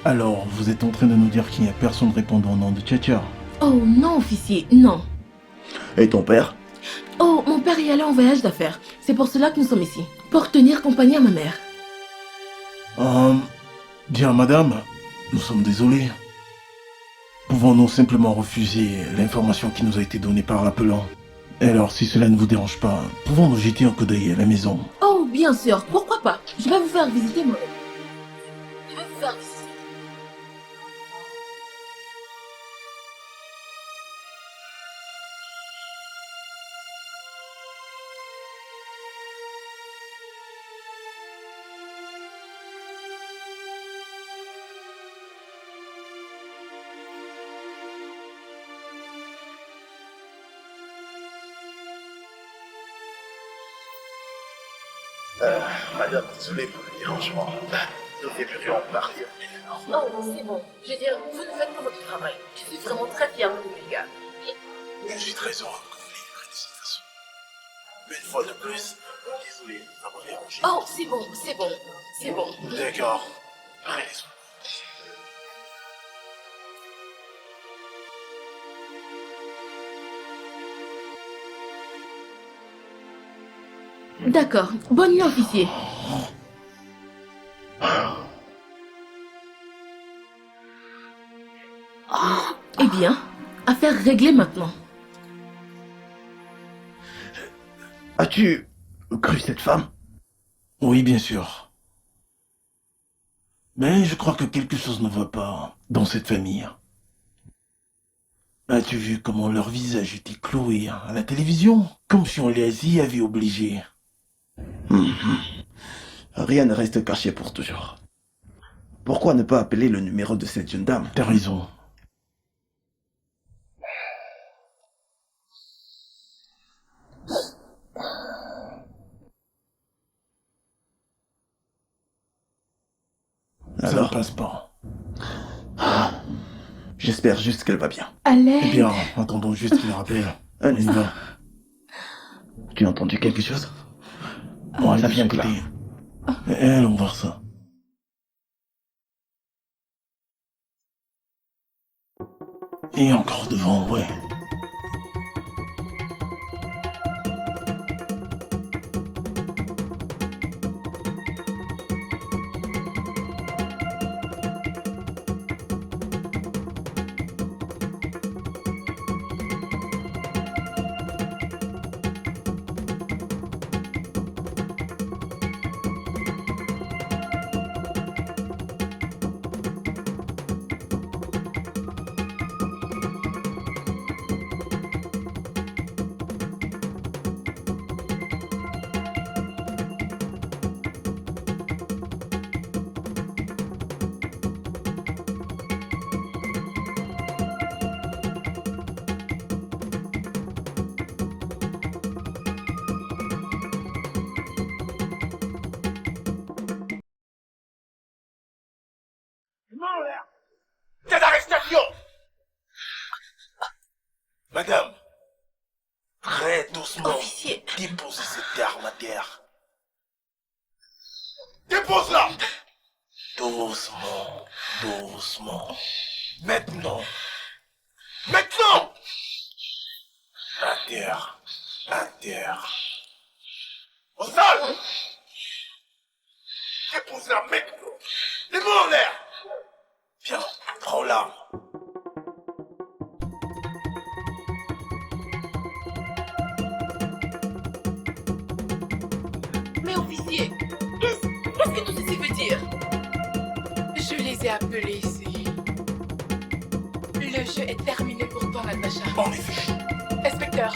Alors, vous êtes en train de nous dire qu'il n'y a personne répondant au nom de Tchatcha? Oh non, officier, non. Et ton père? Oh, mon père est allé en voyage d'affaires. C'est pour cela que nous sommes ici. Pour tenir compagnie à ma mère. Bien, madame, nous sommes désolés. Pouvons-nous simplement refuser l'information qui nous a été donnée par l'appelant? Alors, si cela ne vous dérange pas, pouvons-nous jeter un coup d'œil à la maison? Oh, bien sûr, pourquoi pas? Je vais vous faire visiter moi. Je vais vous faire visiter. Madame, désolé pour le dérangement. Nous devrions partir. Oh, c'est bon. Je veux dire, vous ne faites pas votre travail. Je suis vraiment très fière de vous, les gars. Je suis très heureux que vous l'ayez pris de cette façon. Mais une fois de plus, désolé d'avoir dérangé. Oh, c'est bon, c'est bon, c'est bon. D'accord. Prenez soin. D'accord. Bonne nuit, officier. Eh bien, affaire réglée maintenant. As-tu cru cette femme? Oui, bien sûr. Mais je crois que quelque chose ne va pas dans cette famille. As-tu vu comment leur visage était cloué à la télévision? Comme si on les y avait obligés. Rien ne reste caché pour toujours. Pourquoi ne pas appeler le numéro de cette jeune dame? T'as raison. Ça ne Alors, passe pas. j'espère juste qu'elle va bien. Allez. Eh bien, attendons juste qu'il rappelle. Un On y va. Tu as entendu quelque chose? On ça va vient de là. Allons voir ça. Et encore devant, ouais. Tête d'arrestation! Madame, très doucement, Officier. déposez cette arme à terre. Dépose-la! Doucement, doucement. Maintenant. Maintenant! À terre, à terre. Au sol! Dépose-la maintenant! Les mains en l'air! Viens, prends l'arme. Mais officier, qu'est-ce que tout ceci veut dire? Je les ai appelés ici. Le jeu est terminé pour toi, Natacha. En effet. Inspecteur,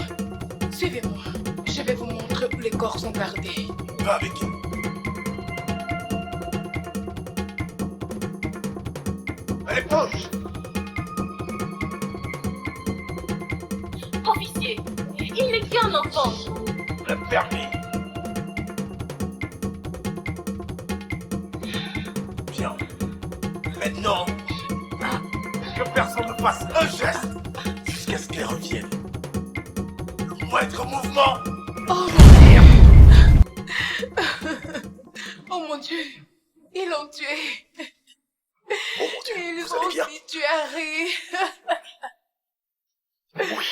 suivez-moi. Je vais vous montrer où les corps sont gardés. Va avec elle. Allez, bouge! Officier, il n'est qu'un enfant. Le permis. Viens. Maintenant, que personne ne fasse un geste jusqu'à ce qu'elle revienne. Le moindre mouvement. Oh mon Dieu! Oh mon Dieu! Ils l'ont tué! Oh mon Dieu, Ils vous ont allez bien? aussi tué Harry! Oui.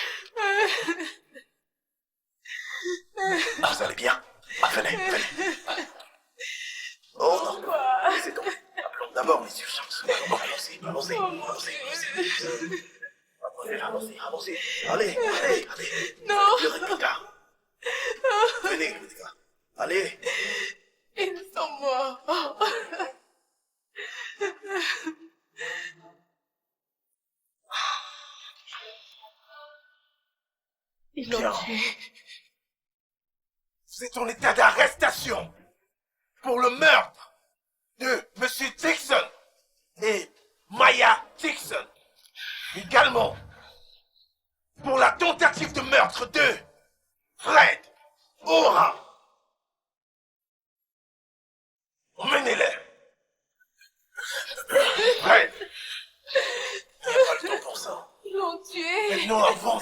Vous allez bien? Ah, venez, venez. Oh non, c'est tout. Appelons d'abord les urgences. Allons-y, allons-y, allons-y. Allons-y. Allez, allez, allez. Non! Plus tard. Venez, les gars. Allez. Ils sont morts! Ils l'ont Bien. tué. Vous êtes en état d'arrestation pour le meurtre de Monsieur Dixon et Maya Dixon. Également pour la tentative de meurtre de Fred Ora.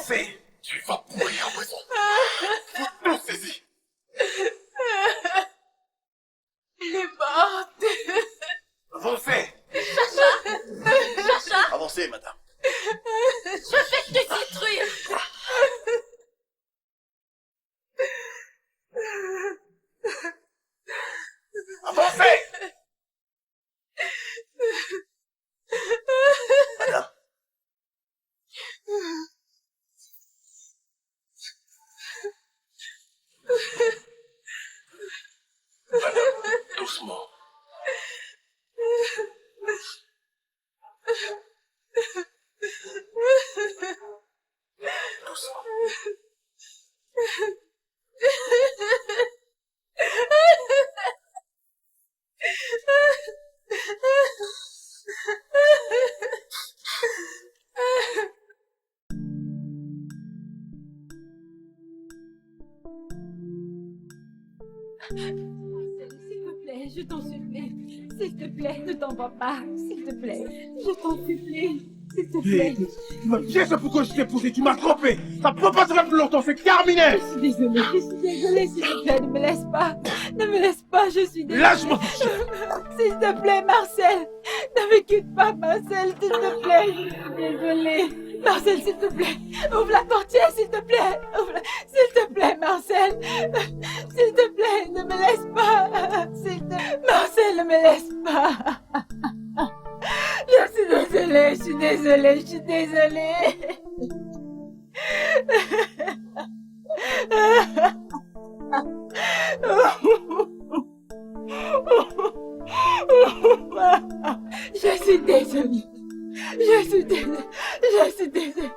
Avancez. Tu vas pourrir en prison. Vous tous saisis. Il est mort. Avancez. Chacha, Avancez, madame. je vais te détruire. Avancez. Madame. Doucement. Doucement. S'il te plaît, je t'en supplie. S'il te plaît, ne t'en vas pas. S'il te plaît, je t'en supplie. S'il te plaît. Je sais pourquoi je t'ai poussé, tu m'as trompé. Ça peut pas durer plus longtemps, c'est terminé. Je suis désolée, s'il te plaît, ne me laisse pas. Ne me laisse pas, je suis désolée. Lâche-moi. S'il te plaît, Marcel. Ne me quitte pas, Marcel, s'il te plaît. Je suis désolée. Marcel, s'il te plaît. Ouvre la portière, s'il te plaît. S'il te plaît, Marcel. S'il te plaît, ne me laisse pas. Marcel, ne me laisse pas. Je suis désolée, je suis désolée, je suis désolée. Je suis désolée. Je suis désolée. Je suis désolée.